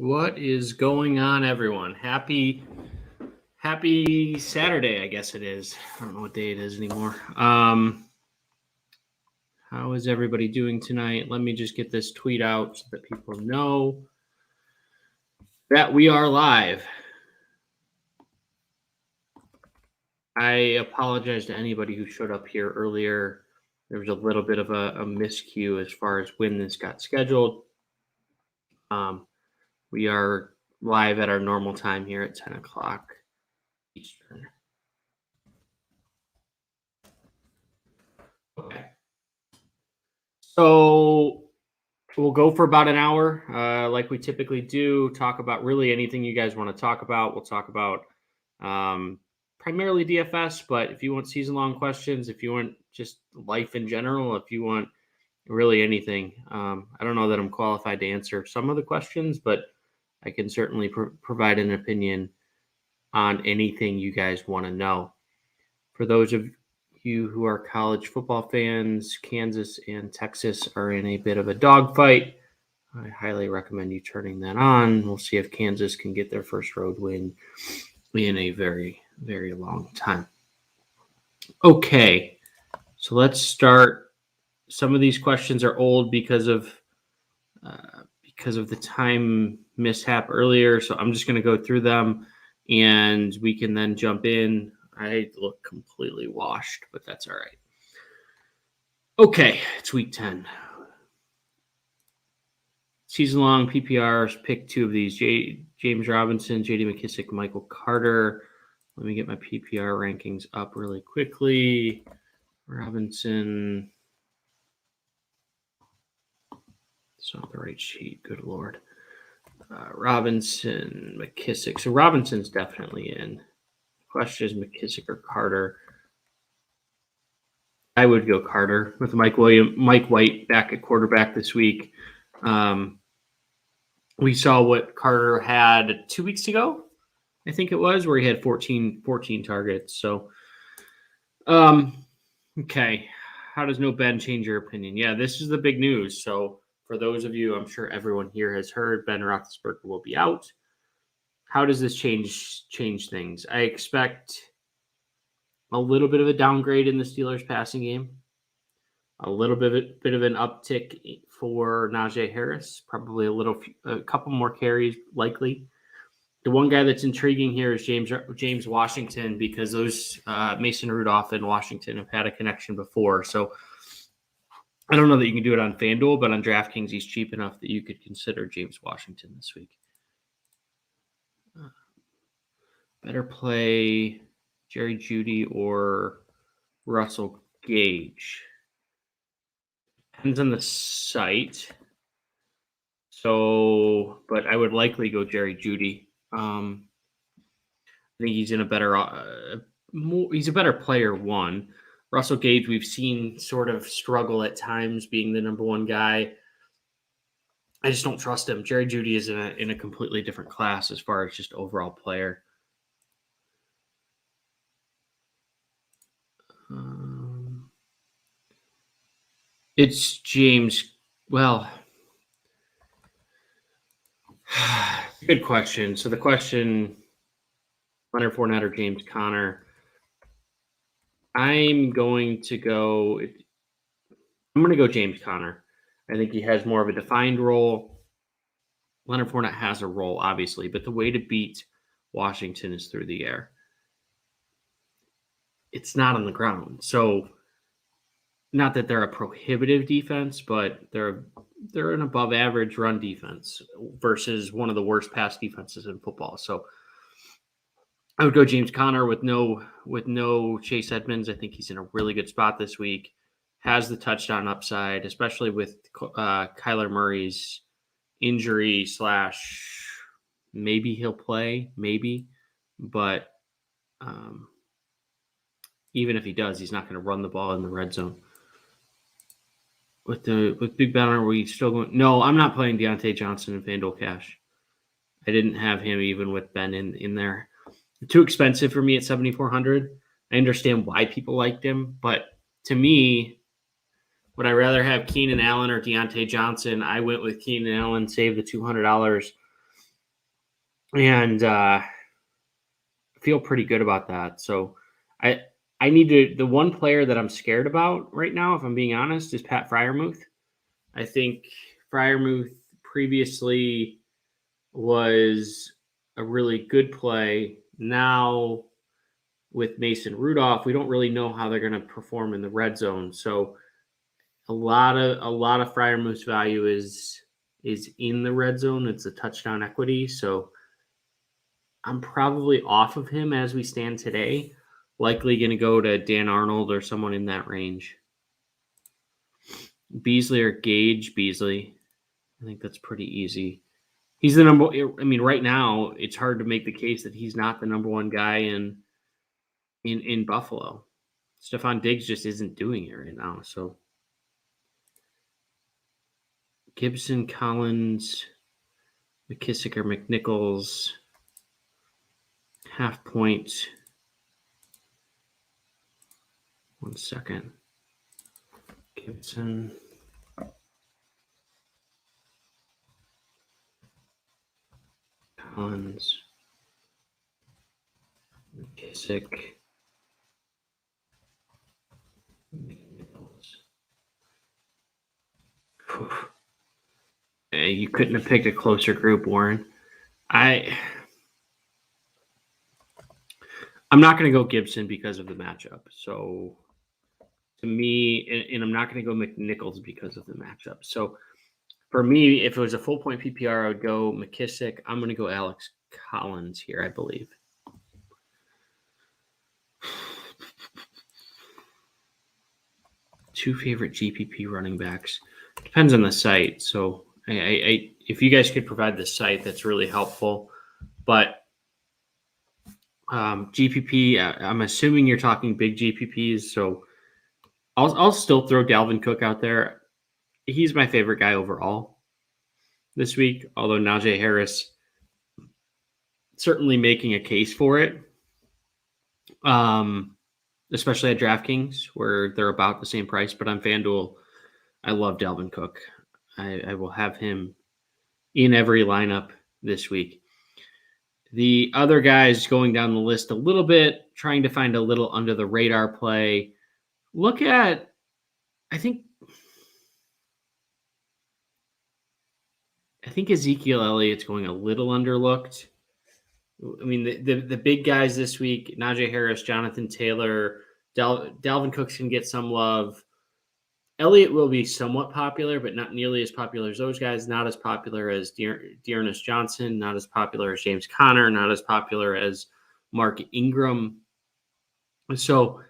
What is going on, everyone? Happy Saturday, I guess it is. I don't know what day it is anymore. How is everybody doing tonight? Let me just get this tweet out so that people know that we are live. I apologize to anybody who showed up here earlier. There was a little bit of a miscue as far as when this got scheduled. We are live at our normal time here at 10 o'clock Eastern. Okay. So we'll go for about an hour, like we typically do, talk about really anything you guys want to talk about. We'll talk about primarily DFS, but if you want season-long questions, if you want just life in general, if you want really anything, I don't know that I'm qualified to answer some of the questions, but I can certainly provide an opinion on anything you guys want to know. For those of you who are college football fans, Kansas and Texas are in a bit of a dogfight. I highly recommend you turning that on. We'll see if Kansas can get their first road win in a very, very long time. Okay, so let's start. Some of these questions are old because of the time mishap earlier, so I'm just going to go through them, and we can then jump in. I look completely washed, but that's all right. Okay, it's week 10. Season-long PPRs, pick two of these. James Robinson, J.D. McKissic, Michael Carter. Let me get my PPR rankings up really quickly. Robinson. It's not the right sheet. Good Lord. Robinson, McKissic. So Robinson's definitely in. Question is McKissic or Carter. I would go Carter with Mike White back at quarterback this week. We saw what Carter had 2 weeks ago, I think it was, where he had 14 targets. So, okay. How does no Ben change your opinion? Yeah, this is the big news. So for those of you, I'm sure everyone here has heard, Ben Roethlisberger will be out. How does this change things? I expect a little bit of a downgrade in the Steelers passing game, a little bit of an uptick for Najee Harris, probably a couple more carries likely. The one guy that's intriguing here is James Washington, because those Mason Rudolph and Washington have had a connection before. So I don't know that you can do it on Fanduel, but on DraftKings, he's cheap enough that you could consider James Washington this week. Better play Jerry Jeudy or Russell Gage. Depends on the site. So, but I would likely go Jerry Jeudy. I think he's in a better, he's a better player. One, Russell Gage, we've seen sort of struggle at times being the number one guy. I just don't trust him. Jerry Jeudy is in a completely different class as far as just overall player. It's James. Well, good question. So the question, Leonard Fournette or James Conner? I'm going to go James Conner. I think he has more of a defined role. Leonard Fournette has a role, obviously, but the way to beat Washington is through the air. It's not on the ground. So not that they're a prohibitive defense, but they're an above average run defense versus one of the worst pass defenses in football. So I would go James Conner with no Chase Edmonds. I think he's in a really good spot this week. Has the touchdown upside, especially with Kyler Murray's injury / maybe he'll play, maybe, but even if he does, he's not going to run the ball in the red zone. With Big Ben, are we still going? No, I'm not playing Deontay Johnson in FanDuel Cash. I didn't have him even with Ben in there. Too expensive for me at $7,400. I understand why people liked him, but to me, would I rather have Keenan Allen or Deontay Johnson? I went with Keenan Allen, saved the $200. and feel pretty good about that. So I need to. The one player that I'm scared about right now, if I'm being honest, is Pat Freiermuth. I think Freiermuth previously was a really good play. Now with Mason Rudolph, we don't really know how they're going to perform in the red zone. So a lot of Freiermuth's value is in the red zone. It's a touchdown equity. So I'm probably off of him as we stand today. Likely going to go to Dan Arnold or someone in that range. Beasley or Gage Beasley. I think that's pretty easy. He's the number. I mean, right now it's hard to make the case that he's not the number one guy in Buffalo. Stephon Diggs just isn't doing it right now. So Gibson, Collins, McKissick or McNichols, half point. 1 second. Gibson. Collins. McKissick. McNichols. You couldn't have picked a closer group, Warren. I'm not going to go Gibson because of the matchup. So to me, and I'm not going to go McNichols because of the matchup. So for me, if it was a full point PPR, I would go McKissick. I'm going to go Alex Collins here, I believe. Two favorite GPP running backs. Depends on the site. So I if you guys could provide the site, that's really helpful. But GPP, I'm assuming you're talking big GPPs. So I'll still throw Dalvin Cook out there. He's my favorite guy overall this week, although Najee Harris certainly making a case for it, especially at DraftKings where they're about the same price. But on FanDuel, I love Dalvin Cook. I will have him in every lineup this week. The other guys going down the list a little bit, trying to find a little under the radar play. Look at, I think Ezekiel Elliott's going a little underlooked. I mean, the big guys this week, Najee Harris, Jonathan Taylor, Dalvin Cook can get some love. Elliott will be somewhat popular, but not nearly as popular as those guys. Not as popular as Ernest Johnson. Not as popular as James Conner. Not as popular as Mark Ingram. So,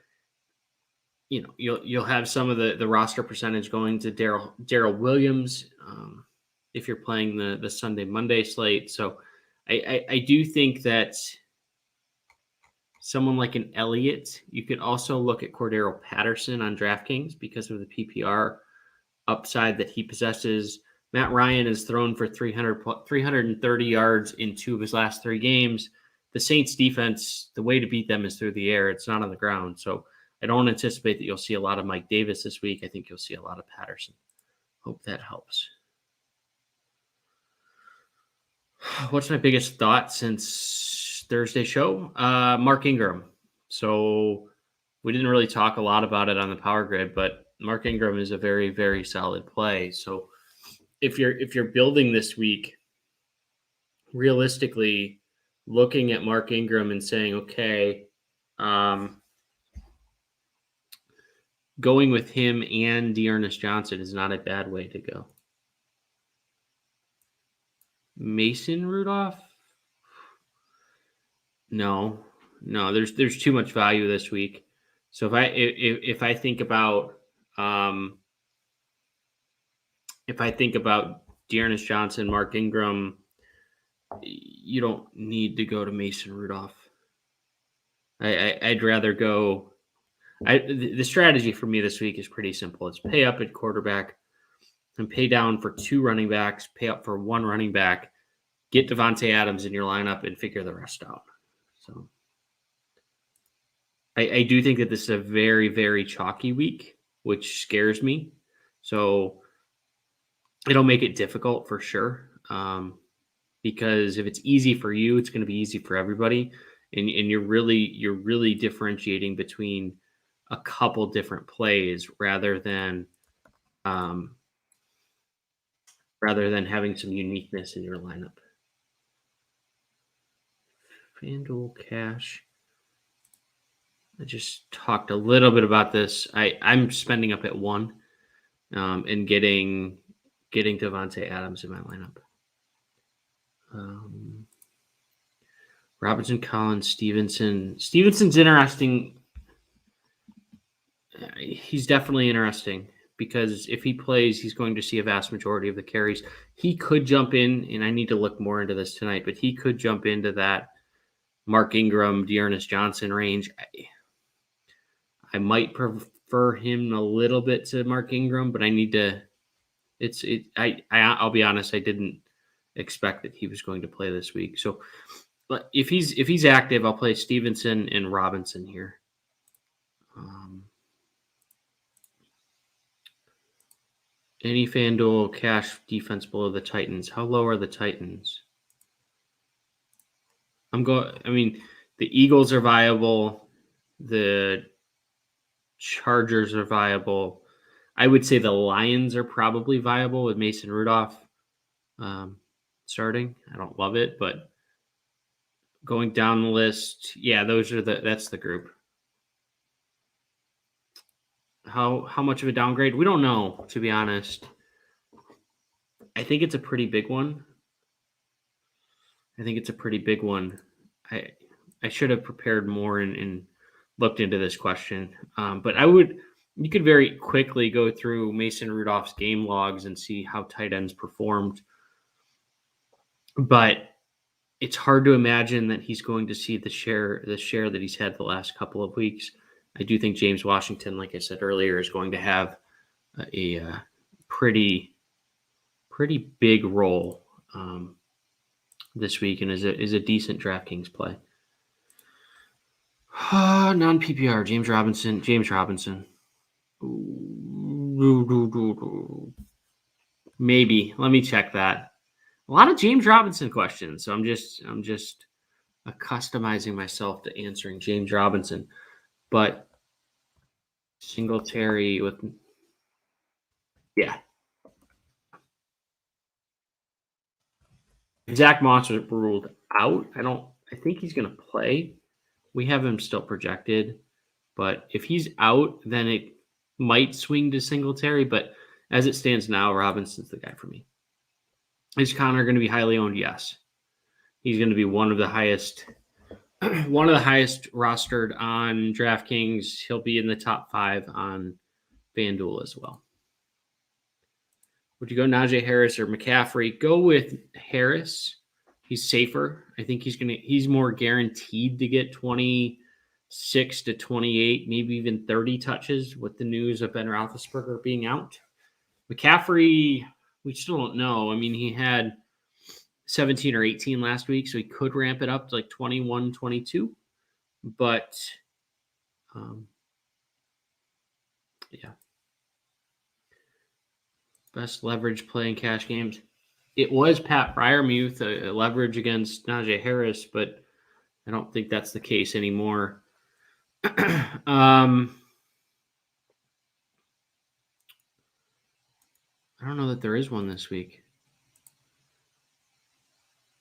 you'll have some of the roster percentage going to Darrell Williams if you're playing the Sunday Monday slate. So, I do think that someone like an Elliott, you could also look at Cordero Patterson on DraftKings because of the PPR upside that he possesses. Matt Ryan has thrown for 330 yards in 2 of his last 3 games. The Saints defense, the way to beat them is through the air. It's not on the ground. So I don't anticipate that you'll see a lot of Mike Davis this week. I think you'll see a lot of Patterson. Hope that helps. What's my biggest thought since Thursday show? Mark Ingram. So we didn't really talk a lot about it on the Power Grid, but Mark Ingram is a very, very solid play. So if you're building this week, realistically, looking at Mark Ingram and saying, okay, going with him and Ernest Johnson is not a bad way to go. Mason Rudolph? No, there's too much value this week. So if I think about Ernest Johnson, Mark Ingram, you don't need to go to Mason Rudolph. I'd rather go. The strategy for me this week is pretty simple. It's pay up at quarterback and pay down for 2 running backs, pay up for 1 running back, get Devontae Adams in your lineup, and figure the rest out. So I do think that this is a very, very chalky week, which scares me. So it'll make it difficult for sure. because if it's easy for you, it's going to be easy for everybody. And you're really differentiating between a couple different plays rather than having some uniqueness in your lineup. FanDuel Cash. I just talked a little bit about this. I'm spending up at 1 and getting Devontae Adams in my lineup. Robinson, Collins, Stevenson. Stevenson's interesting. He's definitely interesting because if he plays, he's going to see a vast majority of the carries. He could jump in, and I need to look more into this tonight, but he could jump into that Mark Ingram, Ernest Johnson range. I might prefer him a little bit to Mark Ingram, but I need to. I'll be honest. I didn't expect that he was going to play this week. So, but if he's active, I'll play Stevenson and Robinson here. Any FanDuel cash defense below the Titans? How low are the Titans? I mean, the Eagles are viable. The Chargers are viable. I would say the Lions are probably viable with Mason Rudolph starting. I don't love it, but going down the list, yeah, that's the group. How much of a downgrade? We don't know, to be honest. I think it's a pretty big one. I should have prepared more and looked into this question. But you could very quickly go through Mason Rudolph's game logs and see how tight ends performed. But it's hard to imagine that he's going to see the share that he's had the last couple of weeks. I do think James Washington, like I said earlier, is going to have a pretty big role this week and is a decent DraftKings play. Non-PPR, James Robinson. Maybe. Let me check that. A lot of James Robinson questions. So I'm just customizing myself to answering James Robinson. But Singletary with, yeah. Zach Moss was ruled out. I think he's going to play. We have him still projected. But if he's out, then it might swing to Singletary. But as it stands now, Robinson's the guy for me. Is Connor going to be highly owned? Yes. He's going to be one of the highest rostered on DraftKings. He'll be in the top 5 on FanDuel as well. Would you go Najee Harris or McCaffrey? Go with Harris. He's safer. I think he's more guaranteed to get 26 to 28, maybe even 30 touches with the news of Ben Roethlisberger being out. McCaffrey, we still don't know. I mean, he had 17 or 18 last week, so he could ramp it up to like 21, 22. But, yeah. Best leverage play in cash games. It was Pat Freiermuth, a leverage against Najee Harris, but I don't think that's the case anymore. I don't know that there is one this week.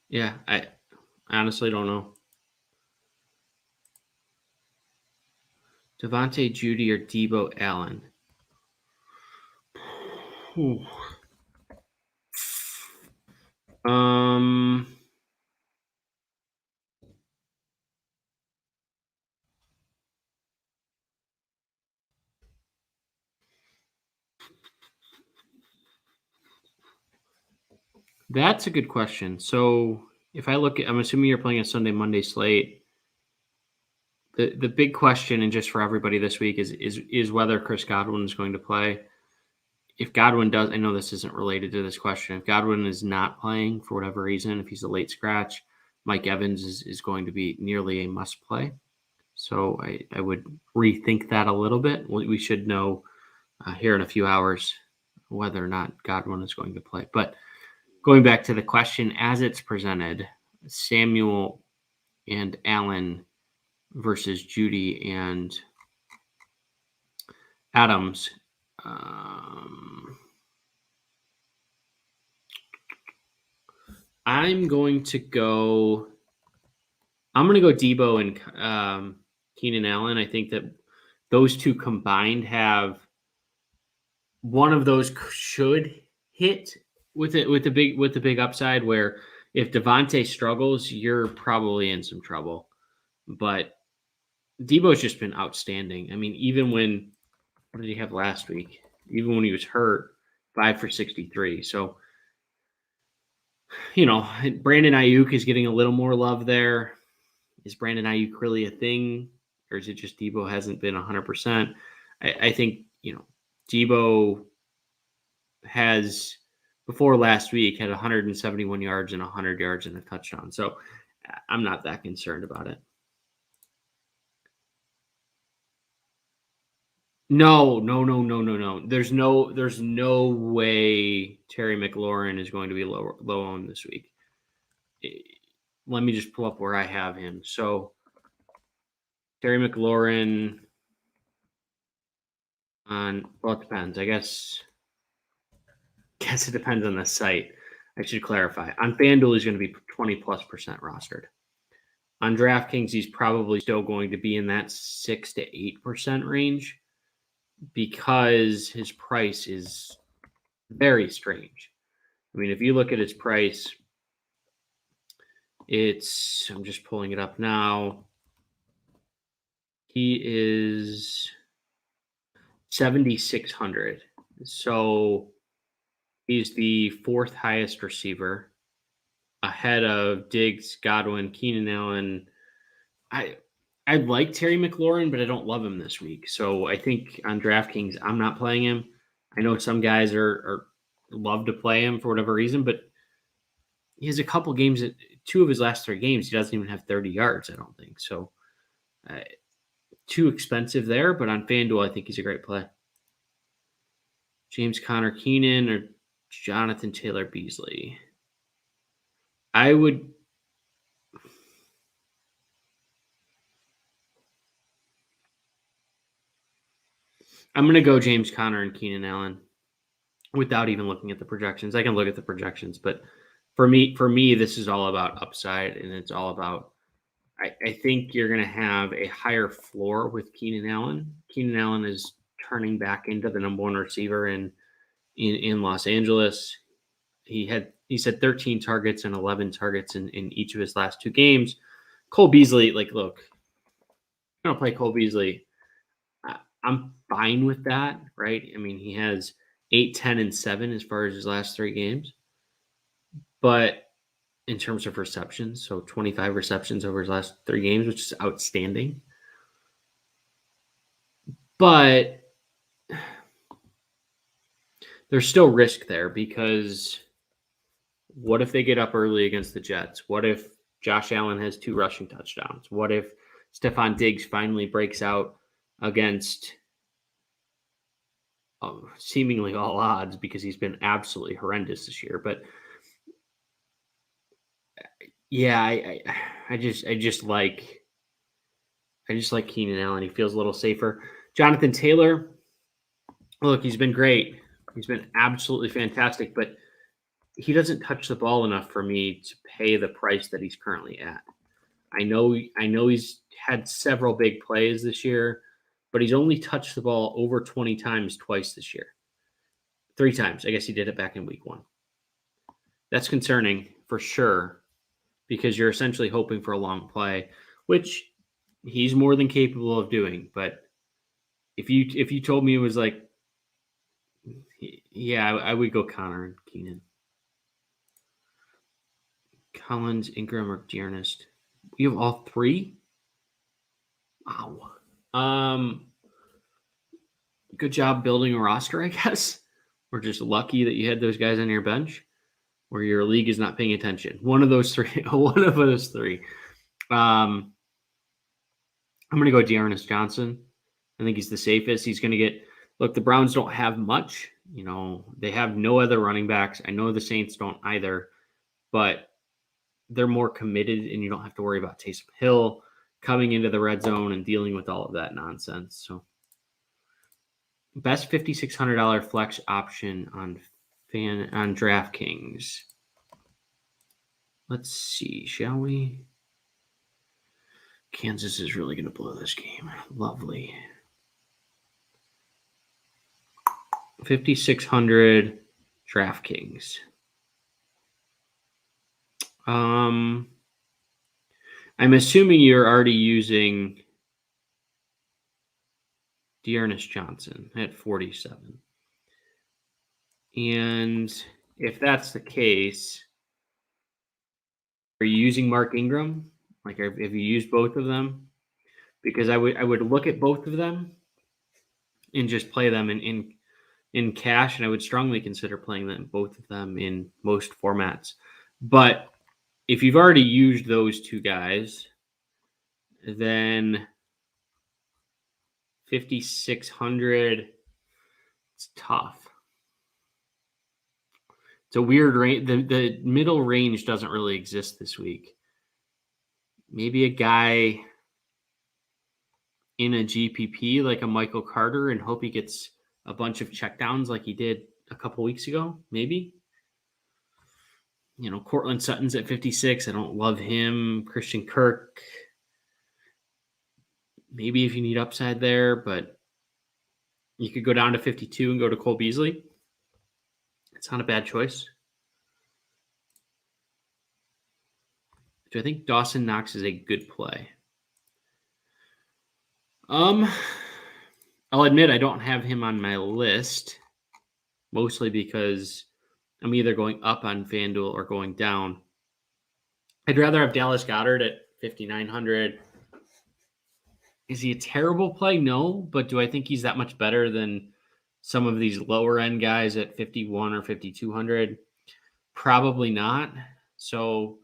Yeah, I honestly don't know. Devontae, Judy, or Debo Allen? Ooh. That's a good question. So if I look at, I'm assuming you're playing a Sunday, Monday slate. The big question, and just for everybody this week, is whether Chris Godwin is going to play. If Godwin does, I know this isn't related to this question. If Godwin is not playing for whatever reason, if he's a late scratch, Mike Evans is going to be nearly a must play. So I would rethink that a little bit. We should know here in a few hours whether or not Godwin is going to play. But going back to the question as it's presented, Samuel and Allen versus Judy and Adams. I'm going to go Debo and Keenan Allen. I think that those two combined have one of those should hit with the big upside, where if Devontae struggles, you're probably in some trouble. But Debo's just been outstanding. I mean, even when, what did he have last week? Even when he was hurt, 5 for 63. So, Brandon Ayuk is getting a little more love there. Is Brandon Ayuk really a thing? Or is it just Debo hasn't been 100%? I think, Debo has, before last week, had 171 yards and 100 yards and a touchdown. So I'm not that concerned about it. No. There's no way Terry McLaurin is going to be low owned this week. Let me just pull up where I have him. So Terry McLaurin it depends. I guess it depends on the site. I should clarify. On Fanduel, he's going to be 20+% rostered. On DraftKings, he's probably still going to be in that 6 to 8% range because his price is very strange. I mean, if you look at his price, I'm just pulling it up now. He is 7,600. So he's the fourth highest receiver, ahead of Diggs, Godwin, Keenan Allen. I like Terry McLaurin, but I don't love him this week. So I think on DraftKings, I'm not playing him. I know some guys are love to play him for whatever reason, but he has a couple games, 2 of his last 3 games, he doesn't even have 30 yards, I don't think. So too expensive there, but on FanDuel, I think he's a great play. James Conner Keenan or Jonathan Taylor Beasley. I'm going to go James Conner and Keenan Allen without even looking at the projections. I can look at the projections, but for me, this is all about upside, and it's all about, I think you're going to have a higher floor with Keenan Allen. Keenan Allen is turning back into the number 1 receiver in Los Angeles. He had 13 targets and 11 targets in each of his last 2 games. Cole Beasley, look, I'm going to play Cole Beasley. I'm fine with that, right? I mean, he has 8, 10, and 7 as far as his last 3 games. But in terms of receptions, so 25 receptions over his last 3 games, which is outstanding. But there's still risk there, because what if they get up early against the Jets? What if Josh Allen has 2 rushing touchdowns? What if Stephon Diggs finally breaks out against seemingly all odds, because he's been absolutely horrendous this year? But yeah, I just like Keenan Allen. He feels a little safer. Jonathan Taylor, look, he's been great. He's been absolutely fantastic, but he doesn't touch the ball enough for me to pay the price that he's currently at. I know he's had several big plays this year, but he's only touched the ball over 20 times twice this year. 3 times. I guess he did it back in week 1. That's concerning for sure, because you're essentially hoping for a long play, which he's more than capable of doing. But if you told me it was like, yeah, I would go Connor and Keenan. Collins, Ingram, or Ernest. You have all 3? Wow. Good job building a roster, I guess. We're just lucky that you had those guys on your bench, where your league is not paying attention. One of those 3. One of those 3. I'm going to go Ernest Johnson. I think he's the safest. He's going to get – look, the Browns don't have much. They have no other running backs. I know the Saints don't either, but they're more committed, and you don't have to worry about Taysom Hill coming into the red zone and dealing with all of that nonsense. So best $5,600 flex option on DraftKings. Let's see, shall we? Kansas is really going to blow this game. Lovely. 5,600 DraftKings. I'm assuming you're already using Ernest Johnson at 47. And if that's the case, are you using Mark Ingram? Like, have you used both of them? Because I would look at both of them and just play them in cash, and I would strongly consider playing both of them in most formats. But if you've already used those two guys, then 5,600, it's tough. It's a weird range. The middle range doesn't really exist this week. Maybe a guy in a GPP like a Michael Carter and hope he gets a bunch of checkdowns like he did a couple weeks ago, maybe. Cortland Sutton's at 56. I don't love him. Christian Kirk, maybe if you need upside there, but you could go down to 52 and go to Cole Beasley. It's not a bad choice. Do I think Dawson Knox is a good play? I'll admit I don't have him on my list, mostly because I'm either going up on Fanduel or going down. I'd rather have Dallas Goedert at 5,900. Is he a terrible play? No, but do I think he's that much better than some of these lower end guys at 51 or 5,200? Probably not. So,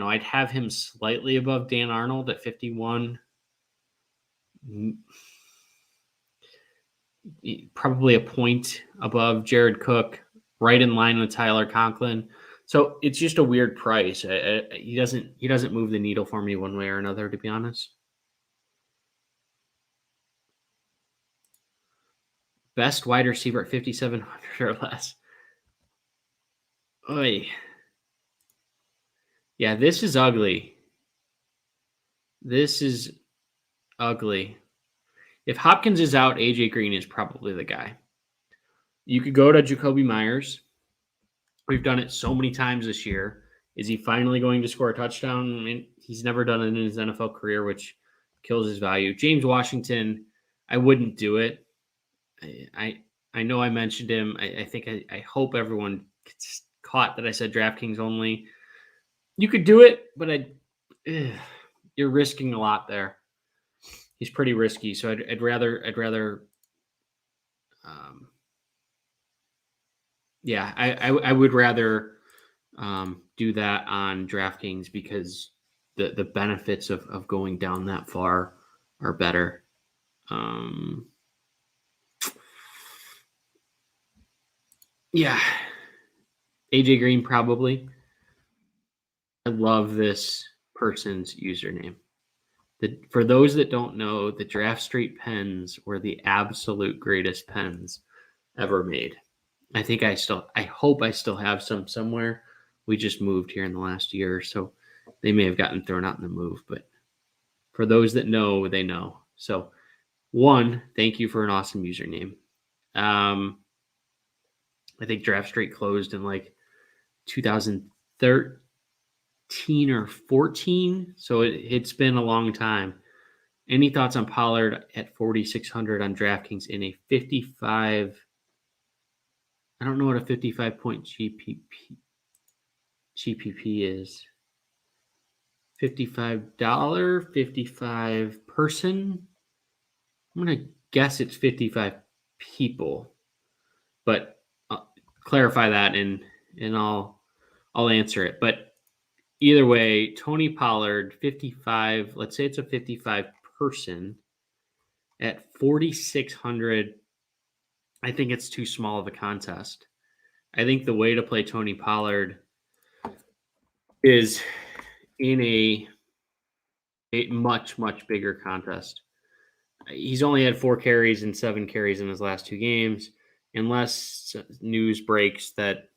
I'd have him slightly above Dan Arnold at 51. Probably a point above Jared Cook, right in line with Tyler Conklin. So it's just a weird price. He doesn't move the needle for me one way or another, to be honest. Best wide receiver at 5,700 or less. Oy. Yeah, this is ugly. This is ugly. If Hopkins is out, AJ Green is probably the guy. You could go to Jacoby Myers. We've done it so many times this year. Is he finally going to score a touchdown? I mean, he's never done it in his NFL career, which kills his value. James Washington, I wouldn't do it. I know I mentioned him. I hope everyone gets caught that I said DraftKings only. You could do it, but you're risking a lot there. He's pretty risky, so I'd rather I would rather do that on DraftKings because the benefits of going down that far are better. Yeah, AJ Green probably. I love this person's username. For those that don't know, the Draft Street pens were the absolute greatest pens ever made. I hope I still have some somewhere. We just moved here in the last year, so they may have gotten thrown out in the move. But for those that know, they know. So, one, thank you for an awesome username. I think Draft Street closed in like 2013 or 14, so it's been a long time. Any thoughts on Pollard at 4,600 on DraftKings in a 55? I don't know what a 55-point GPP is. $55, 55 person. I'm going to guess it's 55 people, but clarify that and I'll answer it. But either way, Tony Pollard, 55, let's say it's a 55 person at 4,600 I think it's too small of a contest. I think the way to play Tony Pollard is in a much, much bigger contest. He's only had 4 carries and 7 carries in his last 2 games, unless news breaks that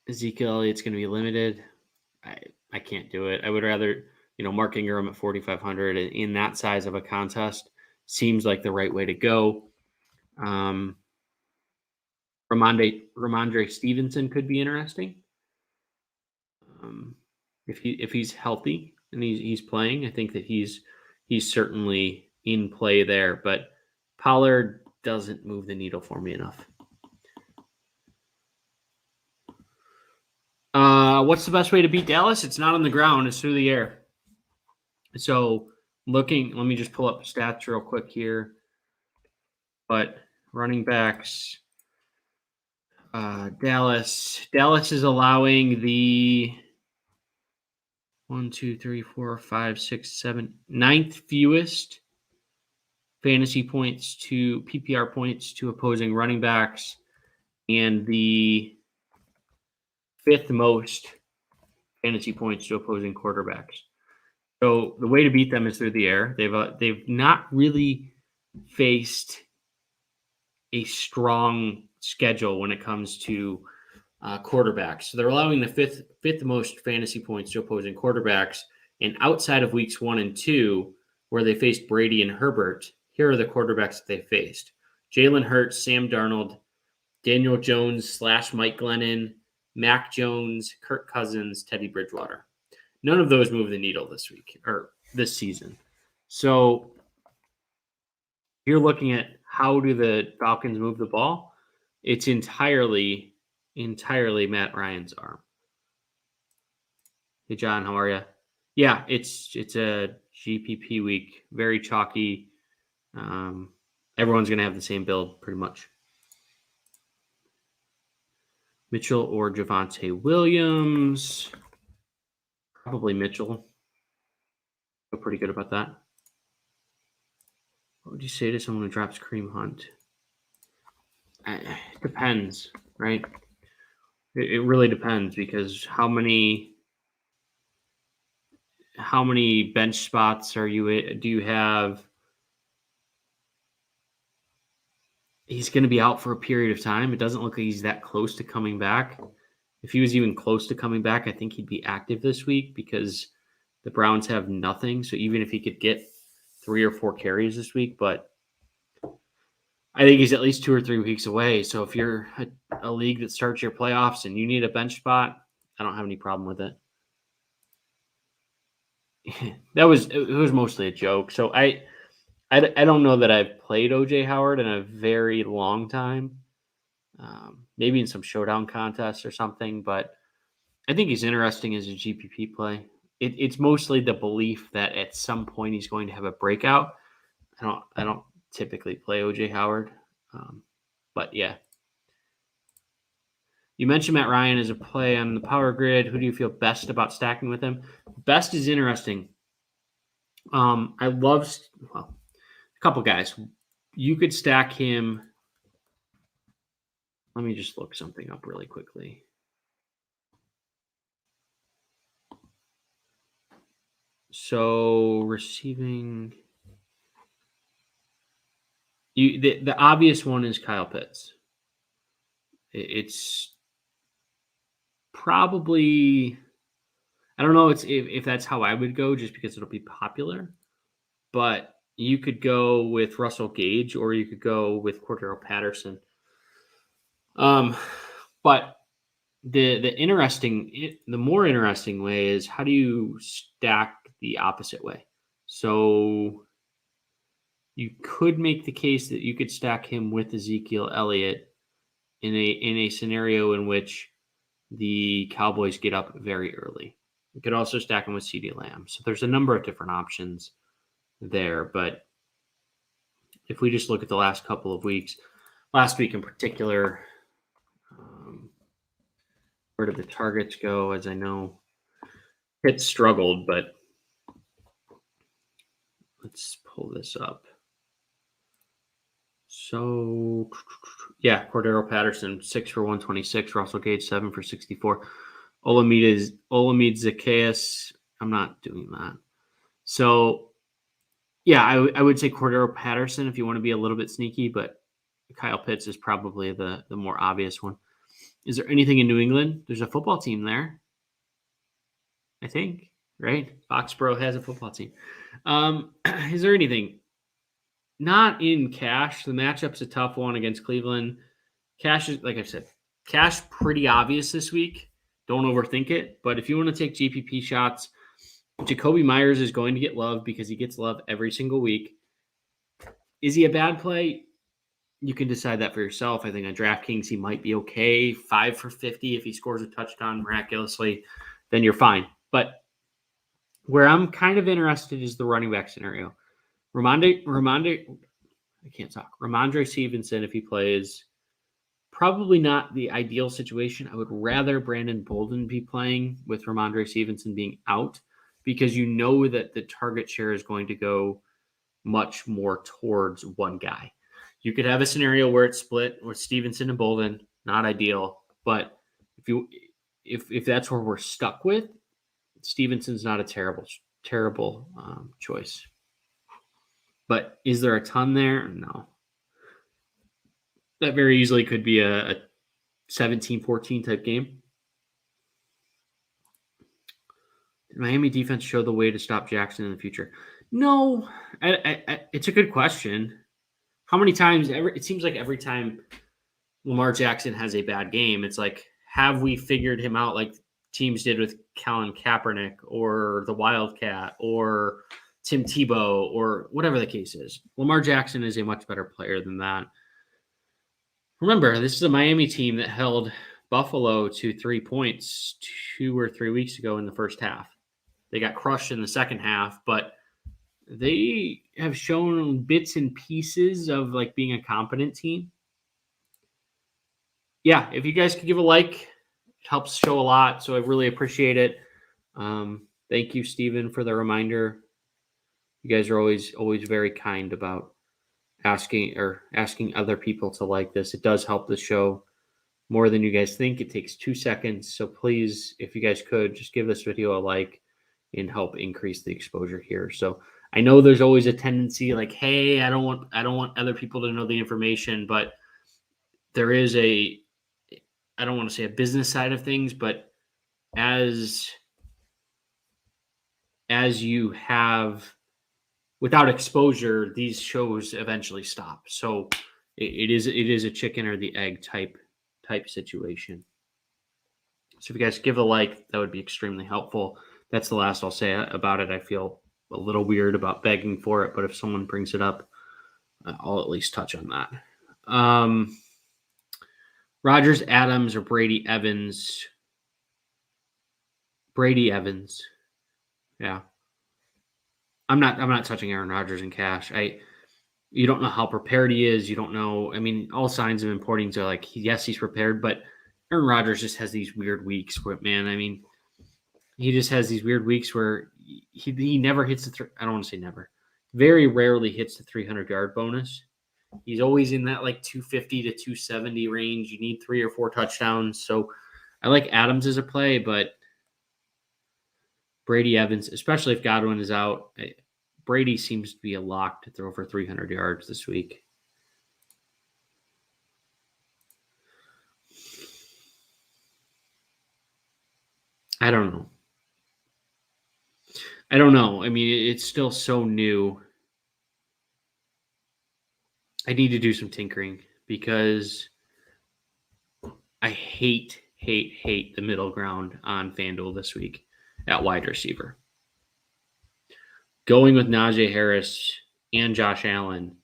Ezekiel Elliott's going to be limited. I can't do it. I would rather, Mark Ingram at 4,500 in that size of a contest seems like the right way to go. Ramondre Stevenson could be interesting. If he's healthy and he's playing, I think that he's certainly in play there. But Pollard doesn't move the needle for me enough. What's the best way to beat Dallas? It's not on the ground; it's through the air. So let me just pull up stats real quick here. But running backs, Dallas is allowing the 9th fewest fantasy points to PPR points to opposing running backs, and the 5th most fantasy points to opposing quarterbacks. So the way to beat them is through the air. They've not really faced a strong schedule when it comes to quarterbacks. So they're allowing the fifth most fantasy points to opposing quarterbacks. And outside of weeks 1 and 2, where they faced Brady and Herbert, here are the quarterbacks that they faced: Jalen Hurts, Sam Darnold, Daniel Jones / Mike Glennon, Mac Jones, Kirk Cousins, Teddy Bridgewater. None of those move the needle this week or this season. So you're looking at how do the Falcons move the ball? It's entirely Matt Ryan's arm. Hey, John, how are you? Yeah, it's a GPP week. Very chalky. Everyone's going to have the same build pretty much. Mitchell or Javonte Williams? Probably Mitchell. Feel pretty good about that. What would you say to someone who drops Kareem Hunt? It depends, right? It really depends, because how many bench spots do you have? He's going to be out for a period of time. It doesn't look like he's that close to coming back. If he was even close to coming back, I think he'd be active this week, because the Browns have nothing. So even if he could get 3 or 4 carries this week, but I think he's at least 2 or 3 weeks away. So if you're a league that starts your playoffs and you need a bench spot, I don't have any problem with it. It was mostly a joke. So I don't know that I've played OJ Howard in a very long time. Maybe in some showdown contests or something, but I think he's interesting as a GPP play. It's mostly the belief that at some point he's going to have a breakout. I don't typically play OJ Howard, but yeah. You mentioned Matt Ryan as a play on the power grid. Who do you feel best about stacking with him? Best is interesting. I love a couple guys. You could stack him. Let me just look something up really quickly. So receiving, the obvious one is Kyle Pitts. It's probably, I don't know if that's how I would go, just because it'll be popular. But you could go with Russell Gage, or you could go with Cordero Patterson. But the more interesting way is, how do you stack the opposite way? So you could make the case that you could stack him with Ezekiel Elliott in a scenario in which the Cowboys get up very early. You could also stack him with CeeDee Lamb. So there's a number of different options there. But if we just look at the last couple of weeks, last week in particular, where did the targets go? As I know, it struggled, but let's pull this up. So, yeah, Cordero Patterson, 6 for 126. Russell Gage, 7 for 64. Olamide Zacchaeus. I'm not doing that. So, yeah, I would say Cordero Patterson if you want to be a little bit sneaky, but Kyle Pitts is probably the more obvious one. Is there anything in New England? There's a football team there, I think, right? Foxborough has a football team. Is there anything? Not in cash. The matchup's a tough one against Cleveland. Cash is, like I said, cash pretty obvious this week. Don't overthink it. But if you want to take GPP shots, Jacoby Myers is going to get love because he gets love every single week. Is he a bad play? You can decide that for yourself. I think on DraftKings, he might be okay. 5 for 50. If he scores a touchdown miraculously, then you're fine. But where I'm kind of interested is the running back scenario. Ramondre Stevenson, if he plays, probably not the ideal situation. I would rather Brandon Bolden be playing with Ramondre Stevenson being out because you know that the target share is going to go much more towards one guy. You could have a scenario where it's split with Stevenson and Bolden, not ideal. But if that's where we're stuck with, Stevenson's not a terrible choice. But is there a ton there? No. That very easily could be a 17-14 type game. Did Miami defense show the way to stop Jackson in the future? No. It's a good question. How many times? It seems like every time Lamar Jackson has a bad game, it's like, have we figured him out like teams did with Colin Kaepernick or the Wildcat or Tim Tebow or whatever the case is? Lamar Jackson is a much better player than that. Remember, this is a Miami team that held Buffalo to 3 points 2 or 3 weeks ago in the first half. They got crushed in the second half, but they have shown bits and pieces of like being a competent team. Yeah, if you guys could give a like, it helps show a lot. So I really appreciate it. Thank you, Steven, for the reminder. You guys are always very kind about asking other people to like this. It does help the show more than you guys think. It takes 2 seconds. So please, if you guys could, just give this video a like and help increase the exposure here. So I know there's always a tendency like, hey, I don't want other people to know the information, but there is I don't want to say a business side of things, but as you have, without exposure, these shows eventually stop. So it is a chicken or the egg type situation. So if you guys give a like, that would be extremely helpful. That's the last I'll say about it. I feel a little weird about begging for it, but if someone brings it up, I'll at least touch on that. Rodgers, Adams, or Brady Evans. Brady Evans. Yeah. I'm not touching Aaron Rodgers in cash. You don't know how prepared he is. You don't know. I mean, all signs of him pointing to like, yes, he's prepared, but Aaron Rodgers just has these weird weeks where, man, I mean, he just has these weird weeks where he never hits I don't want to say never. Very rarely hits the 300-yard bonus. He's always in that like 250 to 270 range. You need 3 or 4 touchdowns. So I like Adams as a play, but Brady Evans, especially if Godwin is out, Brady seems to be a lock to throw for 300 yards this week. I don't know. I mean, it's still so new. I need to do some tinkering because I hate the middle ground on Fanduel this week at wide receiver. Going with Najee Harris and Josh Allen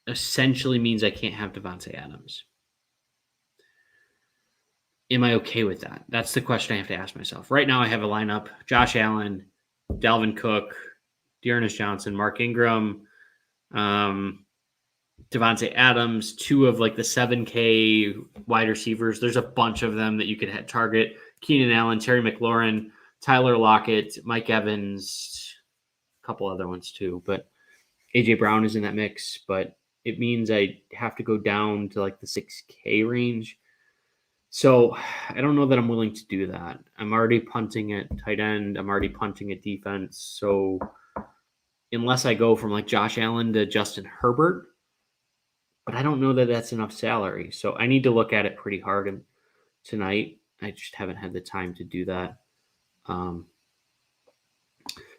essentially means I can't have Devontae Adams. Am I okay with that? That's the question I have to ask myself. Right now I have a lineup: Josh Allen, Dalvin Cook, Ernest Johnson, Mark Ingram, Devontae Adams, 2 of like the 7K wide receivers. There's a bunch of them that you could target: Keenan Allen, Terry McLaurin, Tyler Lockett, Mike Evans, a couple other ones too. But AJ Brown is in that mix, but it means I have to go down to like the 6K range. So I don't know that I'm willing to do that. I'm already punting at tight end. I'm already punting at defense. So unless I go from like Josh Allen to Justin Herbert, but I don't know that that's enough salary. So I need to look at it pretty hard tonight. I just haven't had the time to do that.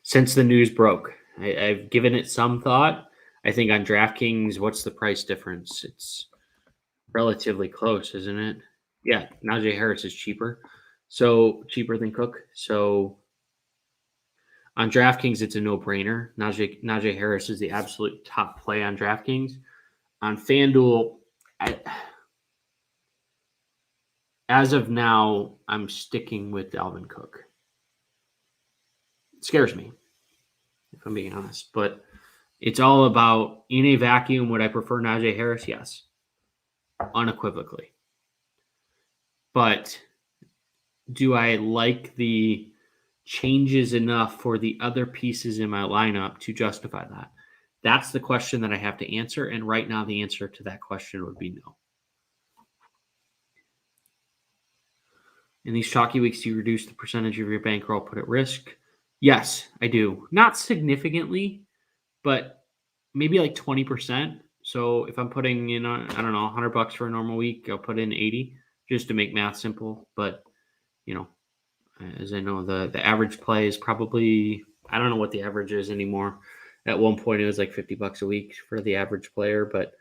Since the news broke, I've given it some thought. I think on DraftKings, what's the price difference? It's relatively close, isn't it? Yeah, Najee Harris is cheaper. So cheaper than Cook. So on DraftKings, it's a no-brainer. Najee Harris is the absolute top play on DraftKings. On Fanduel, as of now, I'm sticking with Dalvin Cook. It scares me, if I'm being honest. But it's all about, in a vacuum, would I prefer Najee Harris? Yes, unequivocally. But do I like the changes enough for the other pieces in my lineup to justify that? That's the question that I have to answer. And right now, the answer to that question would be no. In these chalky weeks, do you reduce the percentage of your bankroll put at risk? Yes, I do. Not significantly, but maybe like 20%. So if I'm putting in, I don't know, $100 for a normal week, I'll put in 80 just to make math simple. But, you know, as I know, the average play is probably, I don't know what the average is anymore. At one point, it was like $50 a week for the average player. But,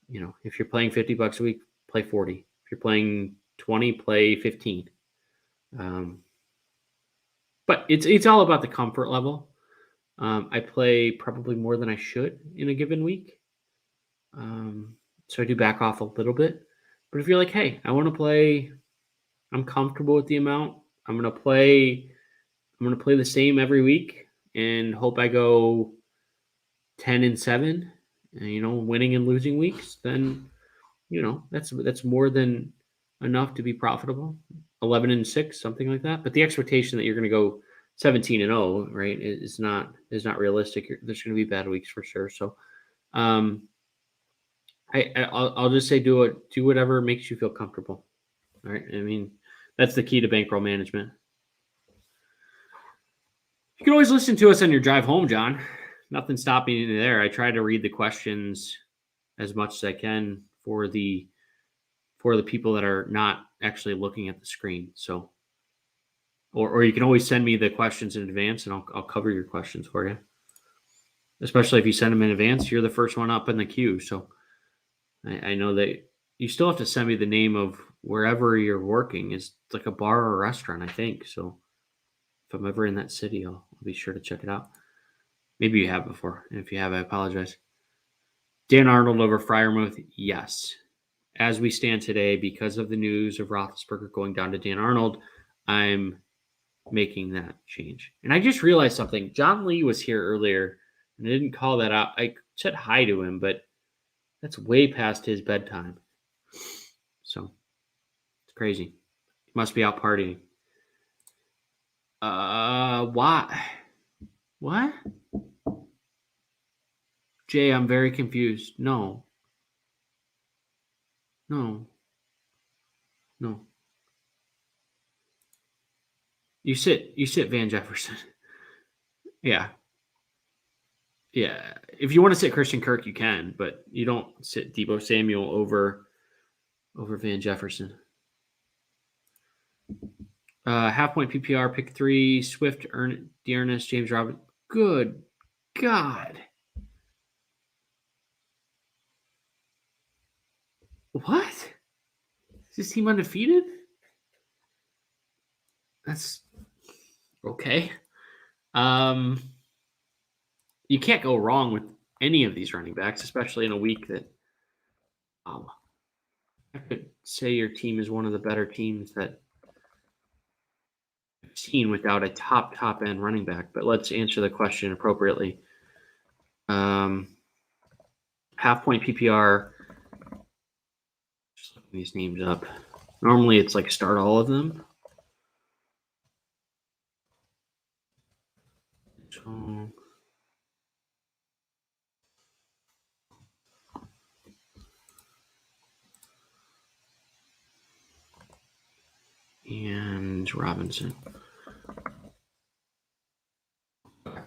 you know, if you're playing $50 a week, play 40. If you're playing 20, play 15. But it's all about the comfort level. I play probably more than I should in a given week. So I do back off a little bit. But if you're like, hey, I want to play, I'm comfortable with the amount. I'm gonna play the same every week and hope I go 10-7, you know, winning and losing weeks, then, you know, that's more than enough to be profitable. 11-6, something like that. But the expectation that you're going to go 17-0, right, is not realistic. There's going to be bad weeks for sure. So, I'll just say do whatever makes you feel comfortable. All right. I mean, that's the key to bankroll management. You can always listen to us on your drive home, John. Nothing stopping you there. I try to read the questions as much as I can for the people that are not actually looking at the screen. So, or you can always send me the questions in advance, and I'll cover your questions for you. Especially if you send them in advance, you're the first one up in the queue. So, I know that you still have to send me the name of wherever you're working. It's like a bar or a restaurant, I think. So, if I'm ever in that city, I'll be sure to check it out. Maybe you have before. And if you have, I apologize. Dan Arnold over Freiermuth, yes. As we stand today, because of the news of Roethlisberger going down to Dan Arnold, I'm making that change. And I just realized something. John Lee was here earlier, and I didn't call that out. I said hi to him, but that's way past his bedtime. So it's crazy. He must be out partying. Why? What? Jay, I'm very confused. No. You sit Van Jefferson. Yeah. If you want to sit Christian Kirk, you can, but you don't sit Deebo Samuel over Van Jefferson. Half point PPR, pick 3, Swift, Ernest, James Robinson. Good God. What? Is this team undefeated? That's okay. You can't go wrong with any of these running backs, especially in a week that I could say your team is one of the better teams that I've seen without a top end running back. But let's answer the question appropriately. Half point PPR. Just looking these names up. Normally it's like start all of them. So James Robinson. Okay.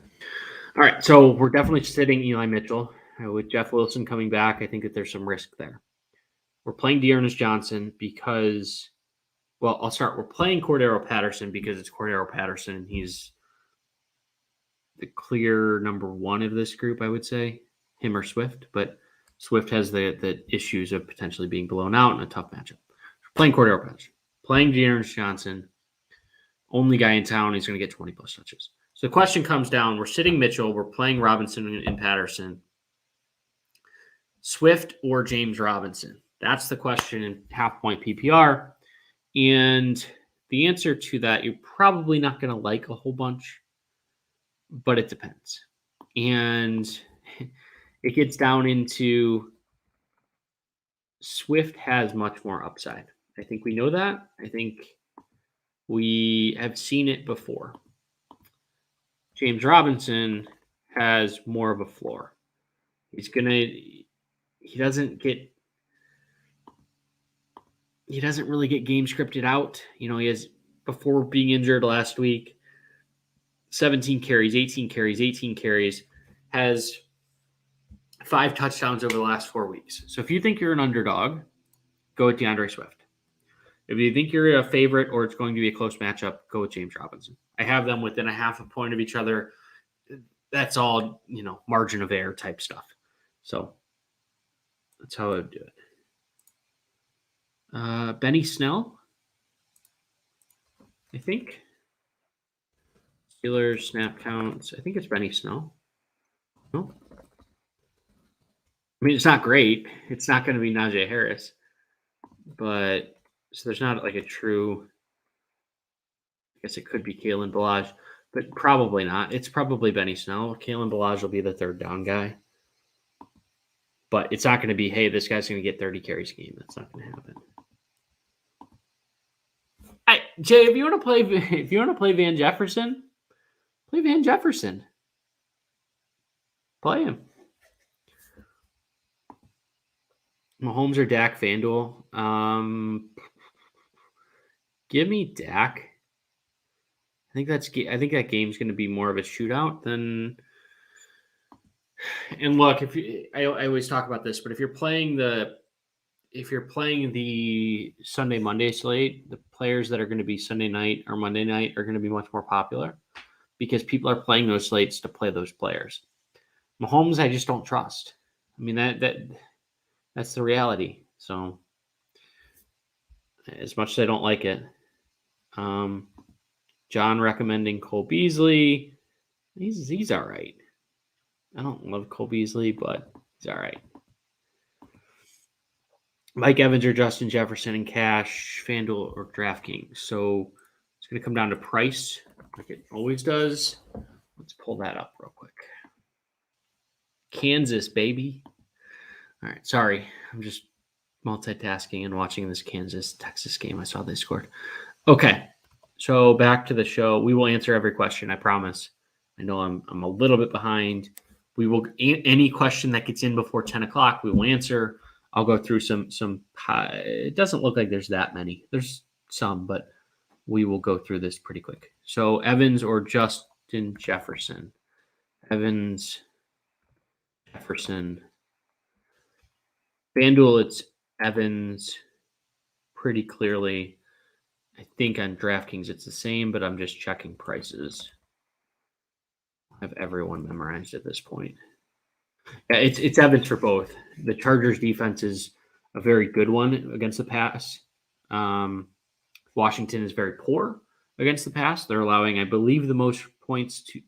All right, so we're definitely sitting Eli Mitchell. With Jeff Wilson coming back, I think that there's some risk there. We're playing Ernest Johnson because, well, I'll start. We're playing Cordero Patterson because it's Cordero Patterson. He's the clear number one of this group, I would say, him or Swift. But Swift has the issues of potentially being blown out in a tough matchup. We're playing Cordero Patterson, playing Ernest Johnson, only guy in town. He's going to get 20-plus touches. So the question comes down, we're sitting Mitchell, we're playing Robinson and Patterson. Swift or James Robinson? That's the question in half-point PPR. And the answer to that, you're probably not going to like a whole bunch, but it depends. And it gets down into Swift has much more upside. I think we know that. I think we have seen it before. James Robinson has more of a floor. He doesn't really get game scripted out. He has, before being injured last week, 17 carries, 18 carries, 18 carries, has 5 touchdowns over the last 4 weeks. So if you think you're an underdog, go with DeAndre Swift. If you think you're a favorite or it's going to be a close matchup, go with James Robinson. I have them within a half a point of each other. That's all, margin of error type stuff. So that's how I would do it. Benny Snell, I think. Steelers snap counts. I think it's Benny Snell. No? I mean, it's not great. It's not going to be Najee Harris. But, so there's not like a true, I guess it could be Kalen Ballage, but probably not. It's probably Benny Snell. Kalen Ballage will be the third down guy. But it's not going to be, hey, this guy's going to get 30 carries a game. That's not going to happen. Jay, if you want to play Van Jefferson, play Van Jefferson. Play him. Mahomes or Dak, Fanduel. Give me Dak. I think that game's going to be more of a shootout than. And look, I always talk about this, but if you're playing the Sunday Monday slate, the players that are going to be Sunday night or Monday night are going to be much more popular because people are playing those slates to play those players. Mahomes, I just don't trust. I mean, that's the reality. So as much as I don't like it, John recommending Cole Beasley. He's all right. I don't love Cole Beasley, but he's all right. Mike Evans or Justin Jefferson in cash, FanDuel or DraftKings. So it's going to come down to price, like it always does. Let's pull that up real quick. Kansas, baby. All right, sorry. I'm just multitasking and watching this Kansas-Texas game. I saw they scored. Okay, so back to the show. We will answer every question, I promise. I know I'm a little bit behind. We will any question that gets in before 10 o'clock, we will answer. I'll go through some. It doesn't look like there's that many. There's some, but we will go through this pretty quick. So Evans or Justin Jefferson? Evans, Jefferson. FanDuel, it's Evans pretty clearly. I think on DraftKings it's the same, but I'm just checking prices. I have everyone memorized at this point. Yeah, it's Evans for both. The Chargers defense is a very good one against the pass. Washington is very poor against the pass. They're allowing, I believe, the most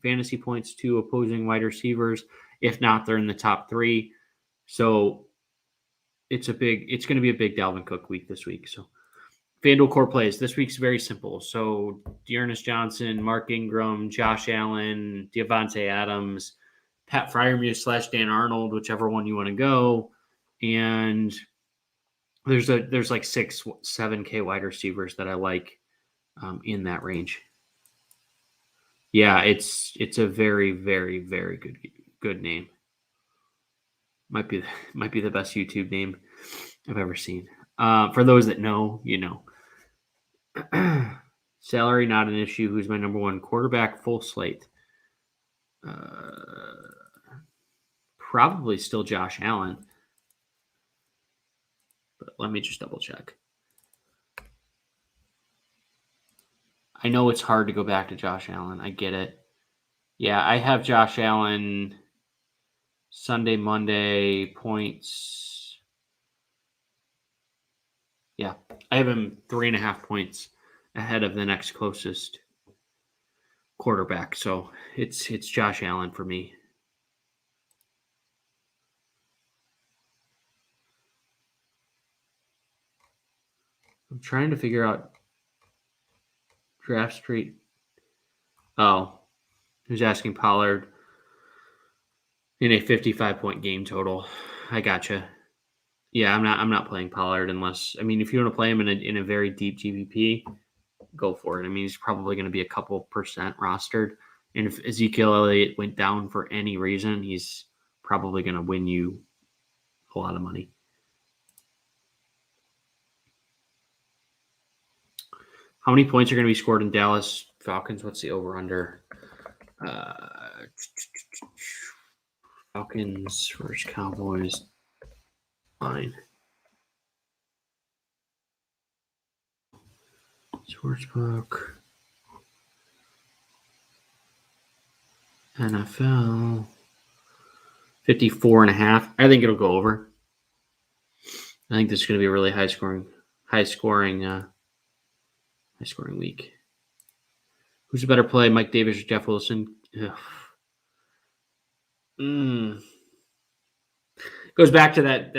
fantasy points to opposing wide receivers. If not, they're in the top 3. So it's going to be a big Dalvin Cook week this week. So FanDuel core plays this week's very simple. So Ernest Johnson, Mark Ingram, Josh Allen, Devontae Adams, Pat Freiermuth / Dan Arnold, whichever one you want to go. And there's like 6, 7K wide receivers that I like in that range. Yeah, it's a very, very, very good name. Might be the best YouTube name I've ever seen. For those that know, you know. Salary, not an issue. Who's my number one quarterback? Full slate. Probably still Josh Allen. But let me just double check. I know it's hard to go back to Josh Allen. I get it. Yeah, I have Josh Allen Sunday, Monday points. Yeah, I have him 3.5 points ahead of the next closest quarterback. So it's Josh Allen for me. I'm trying to figure out Draft Street. Oh, who's asking Pollard in a 55-point game total? I gotcha. Yeah, I'm not playing Pollard unless, I mean, if you want to play him in a very deep GPP, go for it. I mean, he's probably going to be a couple percent rostered. And if Ezekiel Elliott went down for any reason, he's probably going to win you a lot of money. How many points are going to be scored in Dallas Falcons? What's the over-under? Falcons versus Cowboys. Fine. Sportsbook. NFL. 54.5. I think it'll go over. I think this is going to be a really high scoring week. Who's a better play, Mike Davis or Jeff Wilson? Goes back to that.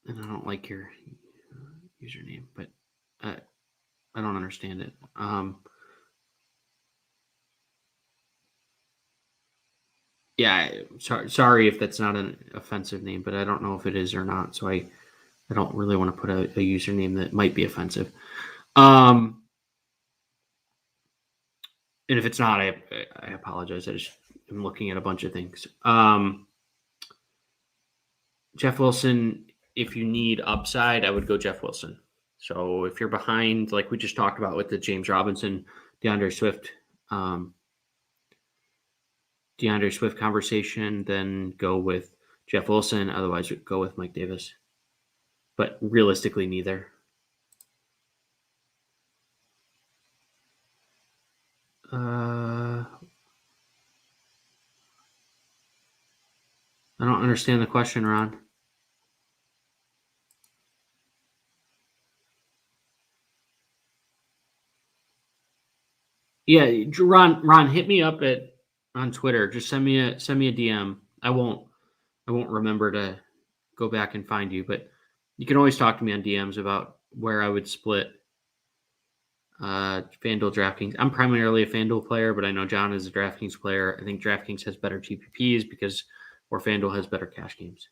And I don't like your username, but I don't understand it. Yeah, sorry if that's not an offensive name, but I don't know if it is or not. So I don't really want to put a username that might be offensive. And if it's not, I apologize. I'm looking at a bunch of things. Jeff Wilson, if you need upside, I would go Jeff Wilson. So if you're behind, like we just talked about with the James Robinson, DeAndre Swift conversation, then go with Jeff Wilson. Otherwise, go with Mike Davis. But realistically, neither. I don't understand the question, Ron. Yeah, Ron, hit me up on Twitter. Just send me a DM. I won't remember to go back and find you, but you can always talk to me on DMs about where I would split FanDuel, DraftKings. I'm primarily a FanDuel player, but I know John is a DraftKings player. I think DraftKings has better GPPs or FanDuel has better cash games.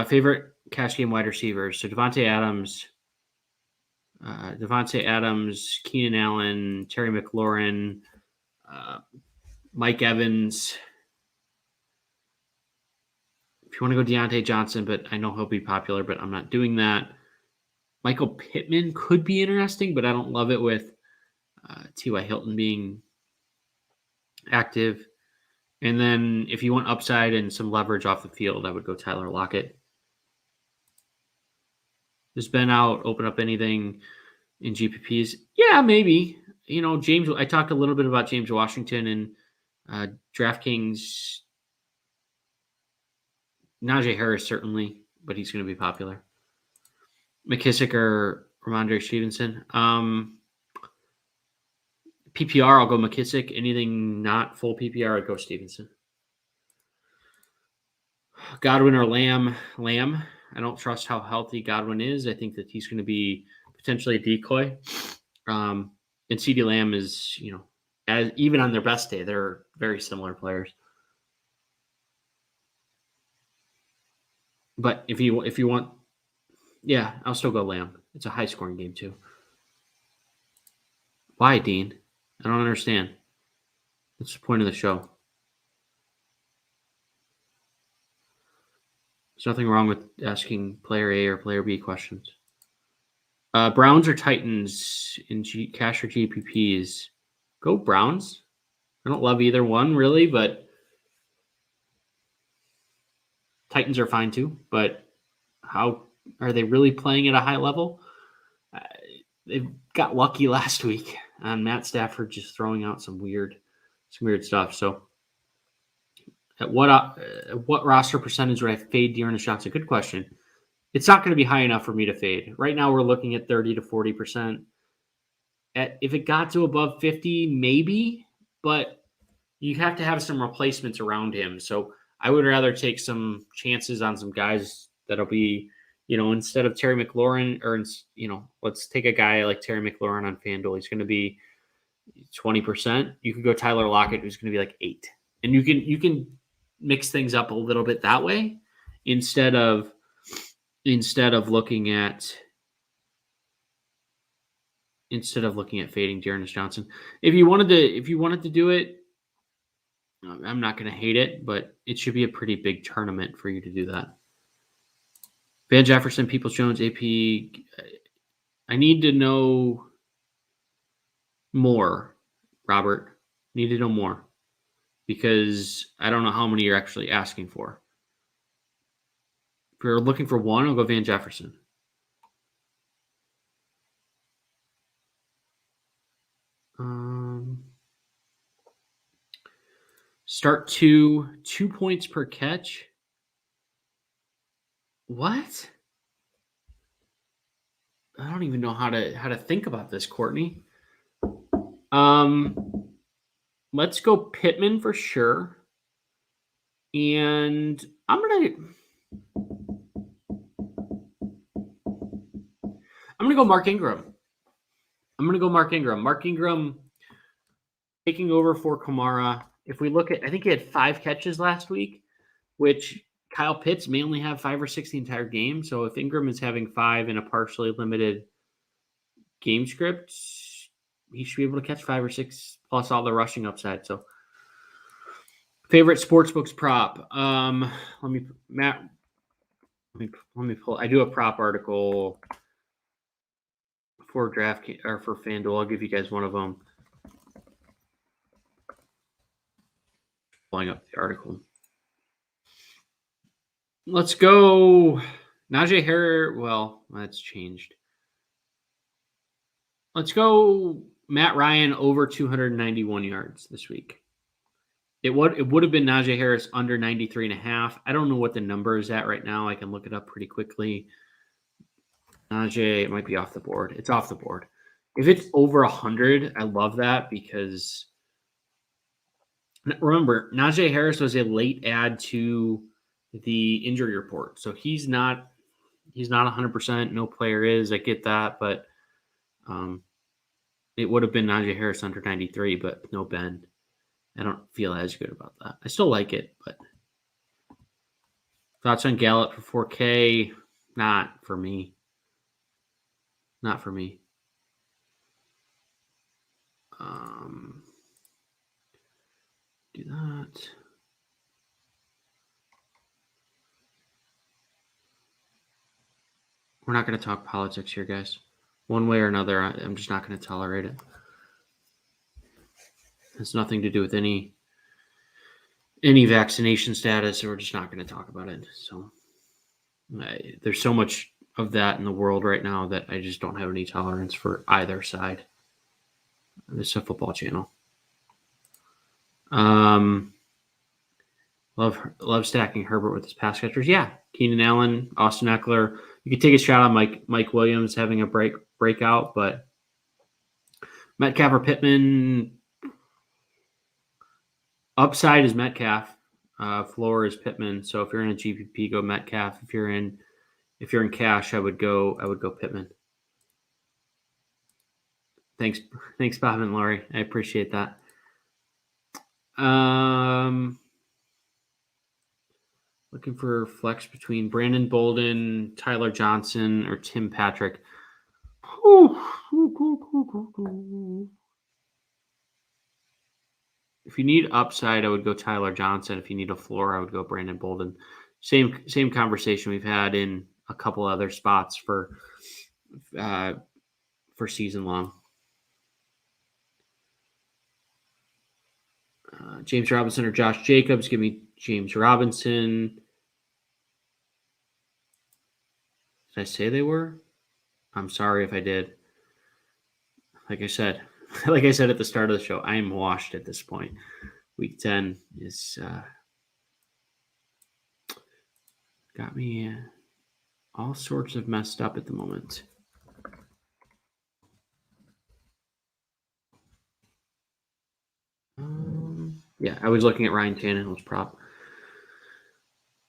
Favorite cash game wide receivers. So Devontae Adams, Keenan Allen, Terry McLaurin, Mike Evans. If you want to go Deontay Johnson, but I know he'll be popular, but I'm not doing that. Michael Pittman could be interesting, but I don't love it with T.Y. Hilton being active. And then if you want upside and some leverage off the field, I would go Tyler Lockett. Does Ben out open up anything in GPPs? Yeah, maybe. You know, James, I talked a little bit about James Washington and DraftKings. Najee Harris, certainly, but he's going to be popular. McKissick or Ramondre Stevenson. PPR, I'll go McKissick. Anything not full PPR, I'd go Stevenson. Godwin or Lamb. I don't trust how healthy Godwin is. I think that he's going to be potentially a decoy. And CeeDee Lamb is, even on their best day, they're very similar players. But if you want, yeah, I'll still go Lamb. It's a high scoring game too. Why, Dean? I don't understand. What's the point of the show? There's nothing wrong with asking player A or player B questions. Browns or Titans in cash or GPPs? Go Browns. I don't love either one really, but Titans are fine too. But how are they really playing at a high level? They got lucky last week on Matt Stafford just throwing out some weird stuff. So, at what roster percentage would I fade Ernest Johnson? Good question. It's not going to be high enough for me to fade. Right now, we're looking at 30 to 40%. If it got to above 50, maybe, but you have to have some replacements around him. So I would rather take some chances on some guys that'll be, instead of Terry McLaurin, or, let's take a guy like Terry McLaurin on Fanduel. He's going to be 20%. You could go Tyler Lockett, who's going to be like 8. And you can mix things up a little bit that way instead of looking at fading Ernest Johnson. If you wanted to do it, I'm not going to hate it, but it should be a pretty big tournament for you to do that. Van Jefferson, Peoples-Jones, AP. I need to know more, Robert. Need to know more because I don't know how many you're actually asking for. If you're looking for one, I'll go Van Jefferson. Start 2 points per catch. What? I don't even know how to think about this, Courtney. Let's go Pittman for sure. And I'm gonna go Mark Ingram. Mark Ingram taking over for Kamara. If we look at, I think he had 5 catches last week, which Kyle Pitts may only have 5 or 6 the entire game. So if Ingram is having 5 in a partially limited game script, he should be able to catch 5 or 6 plus all the rushing upside. So favorite sportsbooks prop. Let me pull. I do a prop article for DraftKings or for Fanduel. I'll give you guys one of them. Pulling up the article. Let's go Najee Harris. Well, that's changed. Let's go Matt Ryan over 291 yards this week. It would have been Najee Harris under 93.5. I don't know what the number is at right now. I can look it up pretty quickly. Najee, it might be off the board. It's off the board. If it's over 100, I love that because remember, Najee Harris was a late add to the injury report. So he's not 100%. No player is. I get that, but it would have been Najee Harris under 93, but no Ben. I don't feel as good about that. I still like it, but thoughts on Gallup for 4K? Not for me. Not for me. Do that. We're not going to talk politics here, guys. One way or another, I'm just not going to tolerate it. It's nothing to do with any vaccination status, so we're just not going to talk about it. So there's so much of that in the world right now that I just don't have any tolerance for either side. This is a football channel. Love stacking Herbert with his pass catchers. Yeah, Keenan Allen, Austin Eckler. You could take a shot on Mike Williams having a breakout, but Metcalf or Pittman. Upside is Metcalf. Floor is Pittman. So if you're in a GPP, go Metcalf. If you're in cash, I would go Pittman. Thanks, Bob and Laurie. I appreciate that. Looking for flex between Brandon Bolden, Tyler Johnson, or Tim Patrick. If you need upside, I would go Tyler Johnson. If you need a floor, I would go Brandon Bolden. Same conversation we've had in a couple other spots for for season long. James Robinson or Josh Jacobs. Give me James Robinson. Did I say they were? I'm sorry if I did. Like I said at the start of the show, I am washed at this point. Week 10 is got me all sorts of messed up at the moment. Yeah, I was looking at Ryan Tannehill's prop.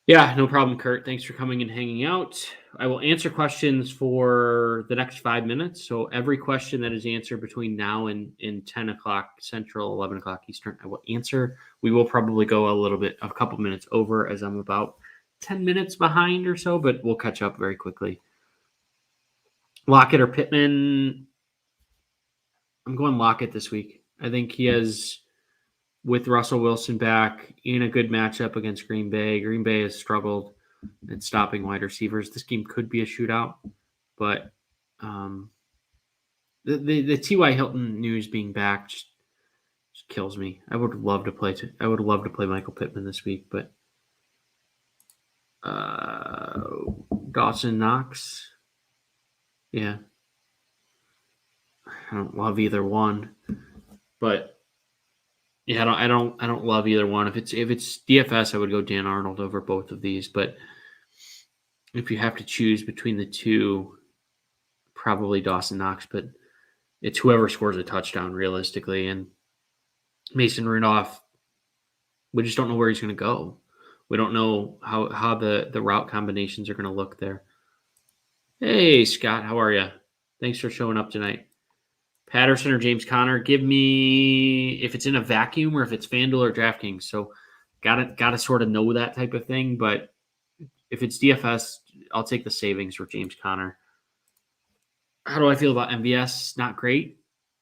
Yeah, no problem, Kurt. Thanks for coming and hanging out. I will answer questions for the next 5 minutes. So every question that is answered between now and 10 o'clock Central, 11 o'clock Eastern, I will answer. We will probably go a couple minutes over, as I'm about 10 minutes behind or so, but we'll catch up very quickly. Lockett or Pittman? I'm going Lockett this week. I think he has, with Russell Wilson back, in a good matchup against Green Bay. Green Bay has struggled at stopping wide receivers. This game could be a shootout, but the T.Y. Hilton news being back just kills me. I would love to play Michael Pittman this week, but Dawson Knox, yeah, I don't love either one, but. Yeah, I don't love either one. If it's DFS, I would go Dan Arnold over both of these. But if you have to choose between the two, probably Dawson Knox. But it's whoever scores a touchdown realistically. And Mason Rudolph, we just don't know where he's going to go. We don't know how the route combinations are going to look there. Hey, Scott, how are you? Thanks for showing up tonight. Patterson or James Conner, give me if it's in a vacuum or if it's FanDuel or DraftKings. So gotta sort of know that type of thing. But if it's DFS, I'll take the savings for James Conner. How do I feel about MVS? Not great,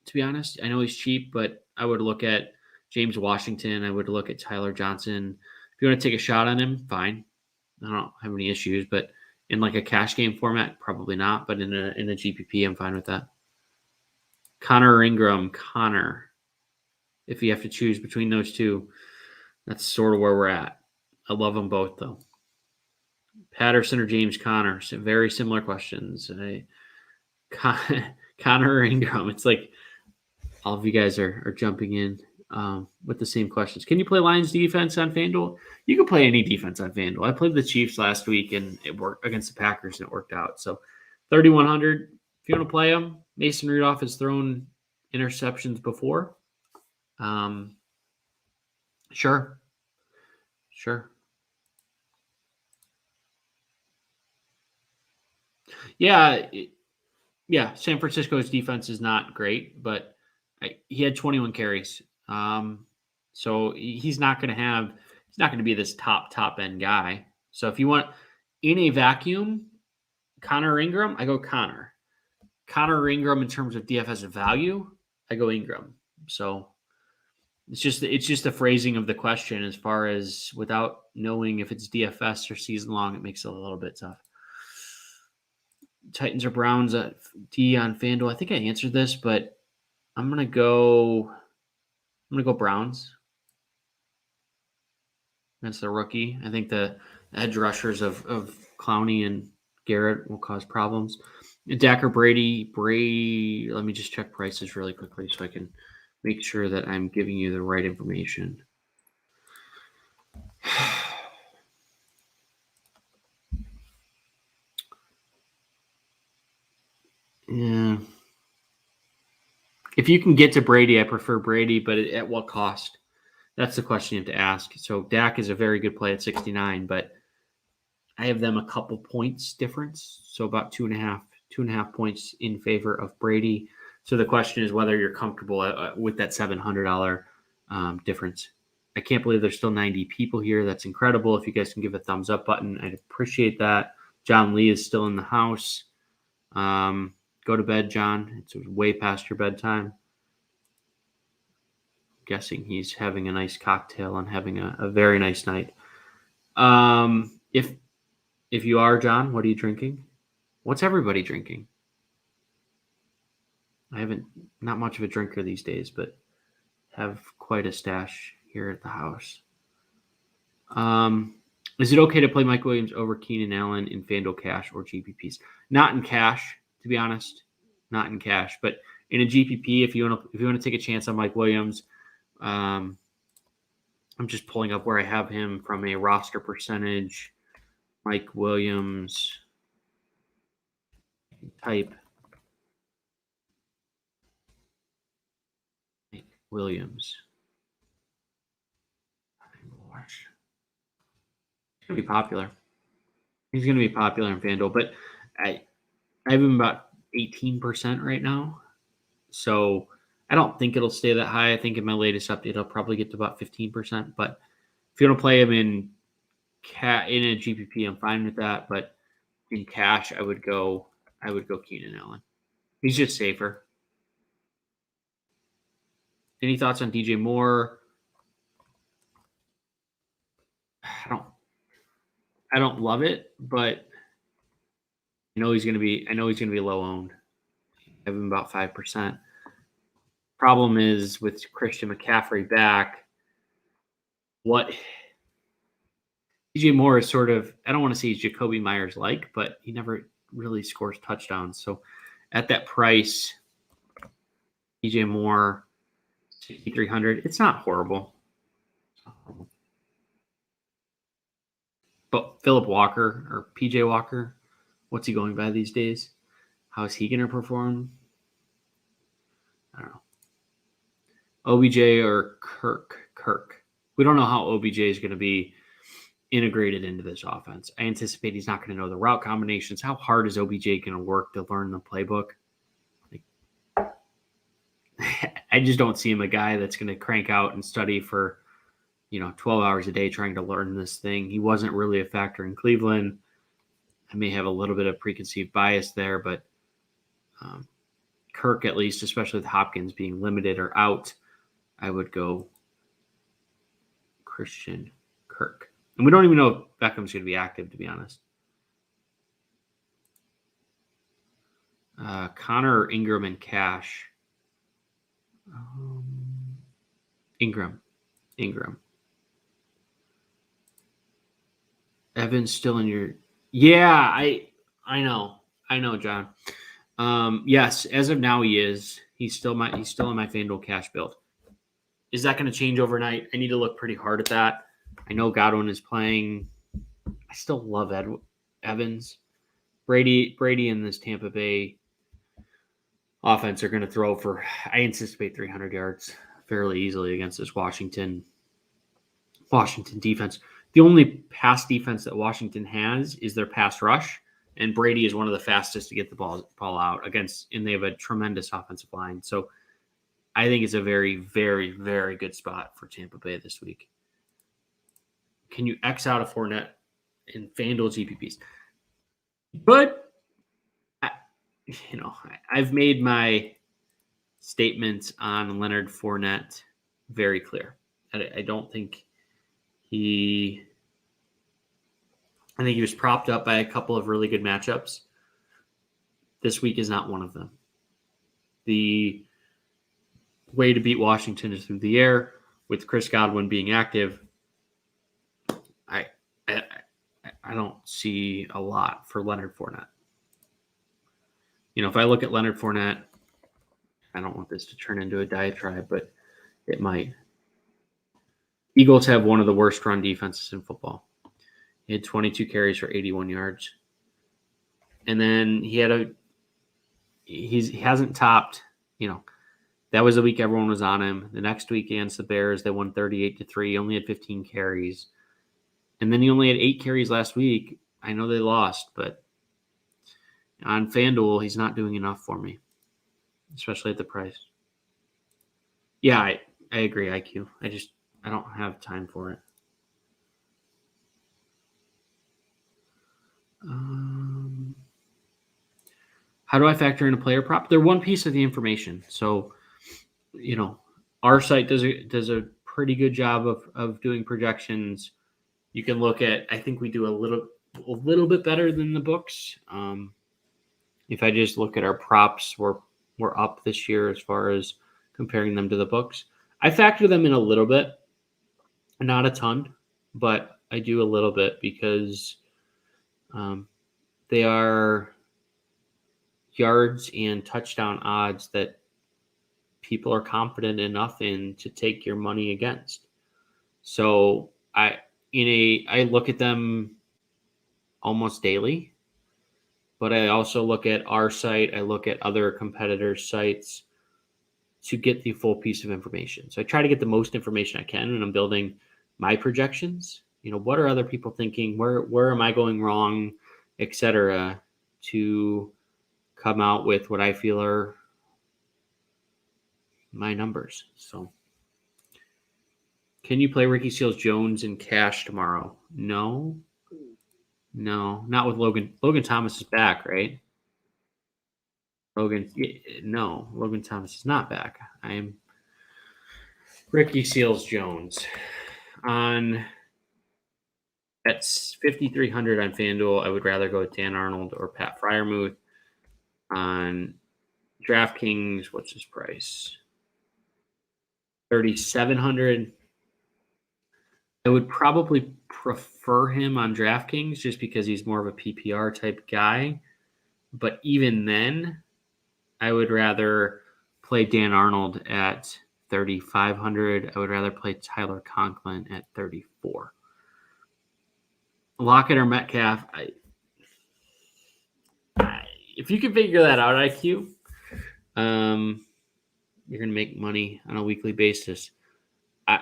to be honest. I know he's cheap, but I would look at James Washington. I would look at Tyler Johnson. If you want to take a shot on him, fine. I don't have any issues, but in like a cash game format, probably not. But in a GPP, I'm fine with that. Connor or Ingram? Connor. If you have to choose between those two, that's sort of where we're at. I love them both, though. Patterson or James Conner? So very similar questions. Connor or Ingram? It's like all of you guys are jumping in with the same questions. Can you play Lions defense on FanDuel? You can play any defense on FanDuel. I played the Chiefs last week, and it worked against the Packers, and it worked out. So 3,100. If you want to play them, Mason Rudolph has thrown interceptions before. Sure. Yeah. San Francisco's defense is not great, but he had 21 carries. So he's not going to be this top end guy. So if you want in a vacuum, Connor or Ingram, I go Connor. Connor or Ingram in terms of DFS value, I go Ingram. So it's just the phrasing of the question as far as without knowing if it's DFS or season long, it makes it a little bit tough. Titans or Browns at D on FanDuel. I think I answered this, but I'm gonna go Browns. That's the rookie. I think the edge rushers of Clowney and Garrett will cause problems. Dak or Brady. Let me just check prices really quickly so I can make sure that I'm giving you the right information. Yeah. If you can get to Brady, I prefer Brady, but at what cost? That's the question you have to ask. So Dak is a very good play at 69, but I have them a couple points difference. So about two and a half points in favor of Brady. So the question is whether you're comfortable with that $700 difference. I can't believe there's still 90 people here. That's incredible. If you guys can give a thumbs up button, I'd appreciate that. John Lee is still in the house. Go to bed, John. It's way past your bedtime. Guessing he's having a nice cocktail and having a very nice night. If you are, John, what are you drinking? What's everybody drinking? not much of a drinker these days, but have quite a stash here at the house. Is it okay to play Mike Williams over Keenan Allen in Fanduel cash or GPPs? Not in cash, to be honest. Not in cash, but in a GPP, if you want to take a chance on Mike Williams, I'm just pulling up where I have him from a roster percentage. Mike Williams type. Mike Williams. He's going to be popular. He's going to be popular in FanDuel, but I have him about 18% right now. So I don't think it'll stay that high. I think in my latest update, it'll probably get to about 15%. But if you want to play him in a GPP, I'm fine with that. But in cash, I would go Keenan Allen. He's just safer. Any thoughts on DJ Moore? I don't love it, but I know he's going to be low owned. I have him about 5%. Problem is with Christian McCaffrey back, what DJ Moore is sort of, I don't want to say he's Jacoby Myers like, but he never really scores touchdowns. So at that price, DJ Moore, 6,300, it's not horrible. But Philip Walker or PJ Walker, what's he going by these days? How is he going to perform? I don't know. OBJ or Kirk. We don't know how OBJ is going to be integrated into this offense. I anticipate he's not going to know the route combinations. How hard is OBJ going to work to learn the playbook? I just don't see him a guy that's going to crank out and study for 12 hours a day trying to learn this thing. He wasn't really a factor in Cleveland. I may have a little bit of preconceived bias there, but Kirk, at least, especially with Hopkins being limited or out, I would go Christian Kirk. And we don't even know if Beckham's going to be active, to be honest. Connor or Ingram and cash? Ingram. Evan's still in your... Yeah, I know, John. Yes, as of now he is. He's still in my FanDuel cash build. Is that going to change overnight? I need to look pretty hard at that. I know Godwin is playing. I still love Evans. Brady and this Tampa Bay offense are going to throw for, I anticipate 300 yards fairly easily against this Washington defense. The only pass defense that Washington has is their pass rush, and Brady is one of the fastest to get the ball out against, and they have a tremendous offensive line. So I think it's a very, very, very good spot for Tampa Bay this week. Can you X out a Fournette in FanDuel GPPs? But I've made my statements on Leonard Fournette very clear. I don't think I think he was propped up by a couple of really good matchups. This week is not one of them. The way to beat Washington is through the air. With Chris Godwin being active, I don't see a lot for Leonard Fournette. If I look at Leonard Fournette, I don't want this to turn into a diatribe, but it might. Eagles have one of the worst run defenses in football. He had 22 carries for 81 yards. And then he hasn't topped, that was the week everyone was on him. The next week against the Bears, they won 38-3. He only had 15 carries. And then he only had 8 carries last week. I know they lost, but on FanDuel, he's not doing enough for me, especially at the price. Yeah, I agree, IQ. I don't have time for it. How do I factor in a player prop? They're one piece of the information. So, our site does a pretty good job of doing projections. You can look at, I think we do a little bit better than the books. If I just look at our props, we're were up this year as far as comparing them to the books. I factor them in a little bit, not a ton, but I do a little bit because they are yards and touchdown odds that people are confident enough in to take your money against. So I look at them almost daily, but I also look at our site. I look at other competitors' sites to get the full piece of information. So I try to get the most information I can when I'm building my projections. What are other people thinking? Where am I going wrong, etc., to come out with what I feel are my numbers. So, can you play Ricky Seals-Jones in cash tomorrow? No, not with Logan. Logan Thomas is back, right? Logan Thomas is not back. I am Ricky Seals-Jones on at 5,300 on Fanduel. I would rather go with Dan Arnold or Pat Freiermuth. On DraftKings, what's his price? 3,700. I would probably prefer him on DraftKings just because he's more of a PPR type guy. But even then, I would rather play Dan Arnold at 3,500. I would rather play Tyler Conklin at 34. Lockett or Metcalf, if you can figure that out, IQ, you're going to make money on a weekly basis.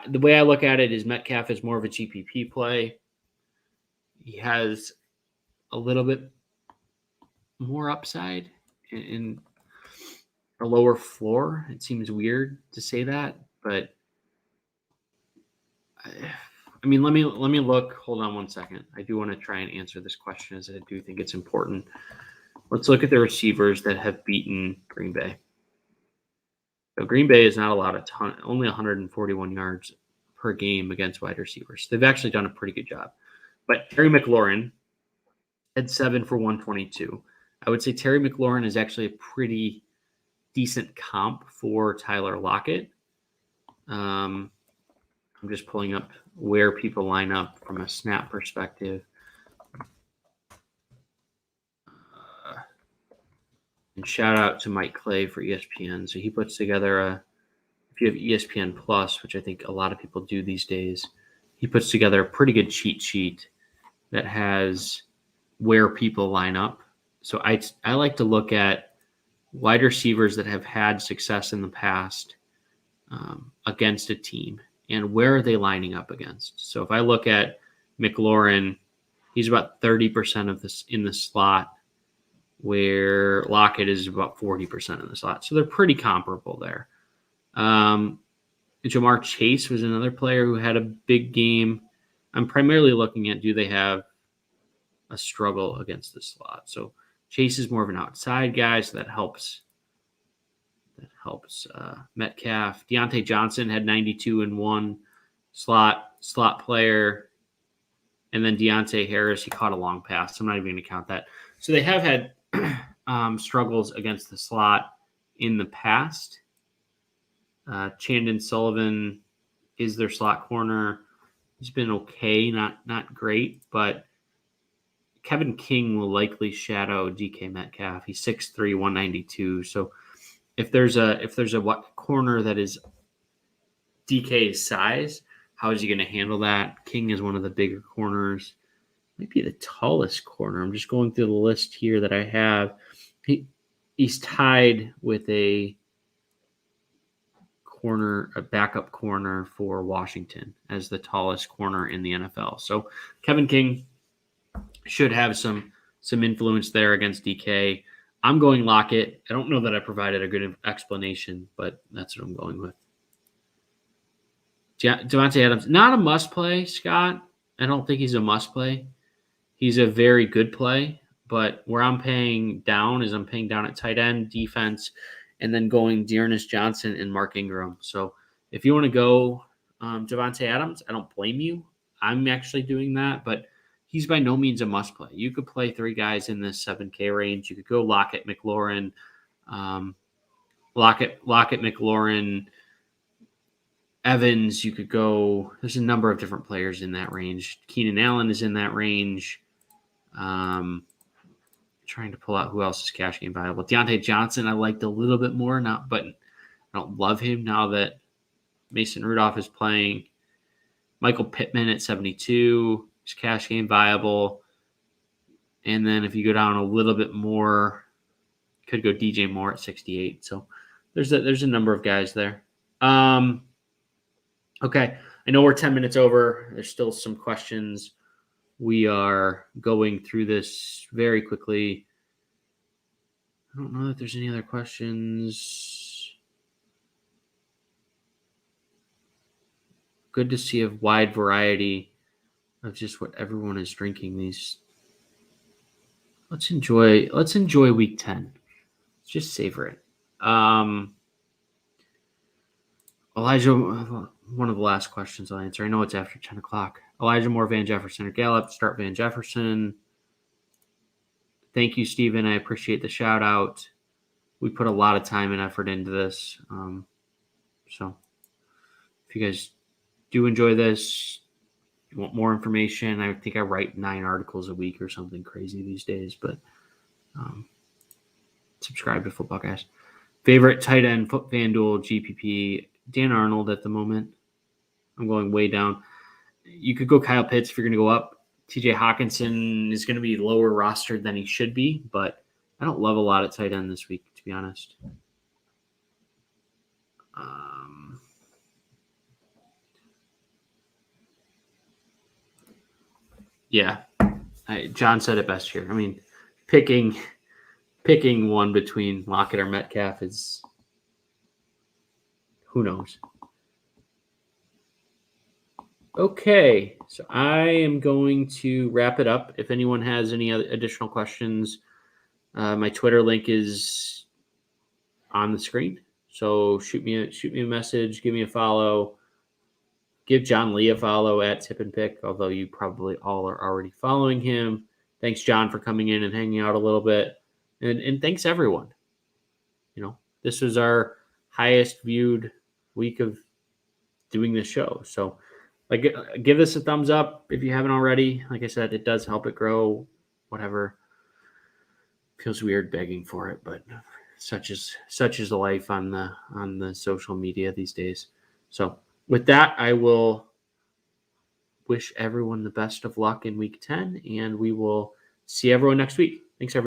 The way I look at it is Metcalf is more of a GPP play. He has a little bit more upside and a lower floor. It seems weird to say that, but I mean, let me look. Hold on one second. I do want to try and answer this question as I do think it's important. Let's look at the receivers that have beaten Green Bay. So Green Bay is not allowed a ton, only 141 yards per game against wide receivers. They've actually done a pretty good job. But Terry McLaurin had 7 for 122. I would say Terry McLaurin is actually a pretty decent comp for Tyler Lockett. I'm just pulling up where people line up from a snap perspective. And shout out to Mike Clay for ESPN. So he puts together if you have ESPN Plus, which I think a lot of people do these days, he puts together a pretty good cheat sheet that has where people line up. So I like to look at wide receivers that have had success in the past against a team and where are they lining up against. So if I look at McLaurin, he's about 30% of this in the slot, where Lockett is about 40% in the slot. So they're pretty comparable there. Jamar Chase was another player who had a big game. I'm primarily looking at, do they have a struggle against the slot? So Chase is more of an outside guy, so that helps. Metcalf. Deontay Johnson had 92 in one slot player. And then Deontay Harris, he caught a long pass. I'm not even going to count that. So they have had struggles against the slot in the past. Chandon Sullivan is their slot corner. He's been okay, not great, but Kevin King will likely shadow DK Metcalf. He's 6'3", 192. So if there's a corner that is DK's size, how is he going to handle that? King is one of the bigger corners. Maybe the tallest corner. I'm just going through the list here that I have. He's tied with a backup corner for Washington as the tallest corner in the NFL. So Kevin King should have some influence there against DK. I'm going Lockett. I don't know that I provided a good explanation, but that's what I'm going with. Devontae Adams, not a must play, Scott. I don't think he's a must play. He's a very good play, but where I'm paying down is I'm paying down at tight end, defense, and then going Ernest Johnson and Mark Ingram. So if you want to go Devontae Adams, I don't blame you. I'm actually doing that, but he's by no means a must play. You could play three guys in this 7K range. You could go Lockett, McLaurin, Lockett, McLaurin, Evans. You could go. There's a number of different players in that range. Keenan Allen is in that range. Trying to pull out who else is cash game viable. Deontay Johnson, I liked a little bit more, but I don't love him now that Mason Rudolph is playing. Michael Pittman at 72 is cash game viable. And then if you go down a little bit more, could go DJ Moore at 68. So there's a number of guys there. Okay, I know we're 10 minutes over. There's still some questions. We are going through this very quickly. I don't know if there's any other questions. Good to see a wide variety of just what everyone is drinking these. Let's enjoy week 10. Let's just savor it. Elijah, one of the last questions I'll answer. I know it's after 10 o'clock. Elijah Moore, Van Jefferson, or Gallup. Start Van Jefferson. Thank you, Steven. I appreciate the shout out. We put a lot of time and effort into this. So if you guys do enjoy this, you want more information, I think I write 9 articles a week or something crazy these days, but subscribe to Football Guys. Favorite tight end, Fanduel, GPP, Dan Arnold at the moment. I'm going way down. You could go Kyle Pitts if you're going to go up. TJ Hawkinson is going to be lower rostered than he should be, but I don't love a lot at tight end this week, to be honest. Yeah, John said it best here. I mean, picking one between Lockett or Metcalf is, who knows. Okay, so I am going to wrap it up. If anyone has any other additional questions, my Twitter link is on the screen. So shoot me a message, give me a follow. Give John Lee a follow at Tip and Pick, although you probably all are already following him. Thanks, John, for coming in and hanging out a little bit. And thanks, everyone. This was our highest viewed week of doing this show. So give this a thumbs up if you haven't already. Like I said, it does help it grow, whatever. Feels weird begging for it, but such is the life on the social media these days. So with that, I will wish everyone the best of luck in week 10, and we will see everyone next week. Thanks, everyone.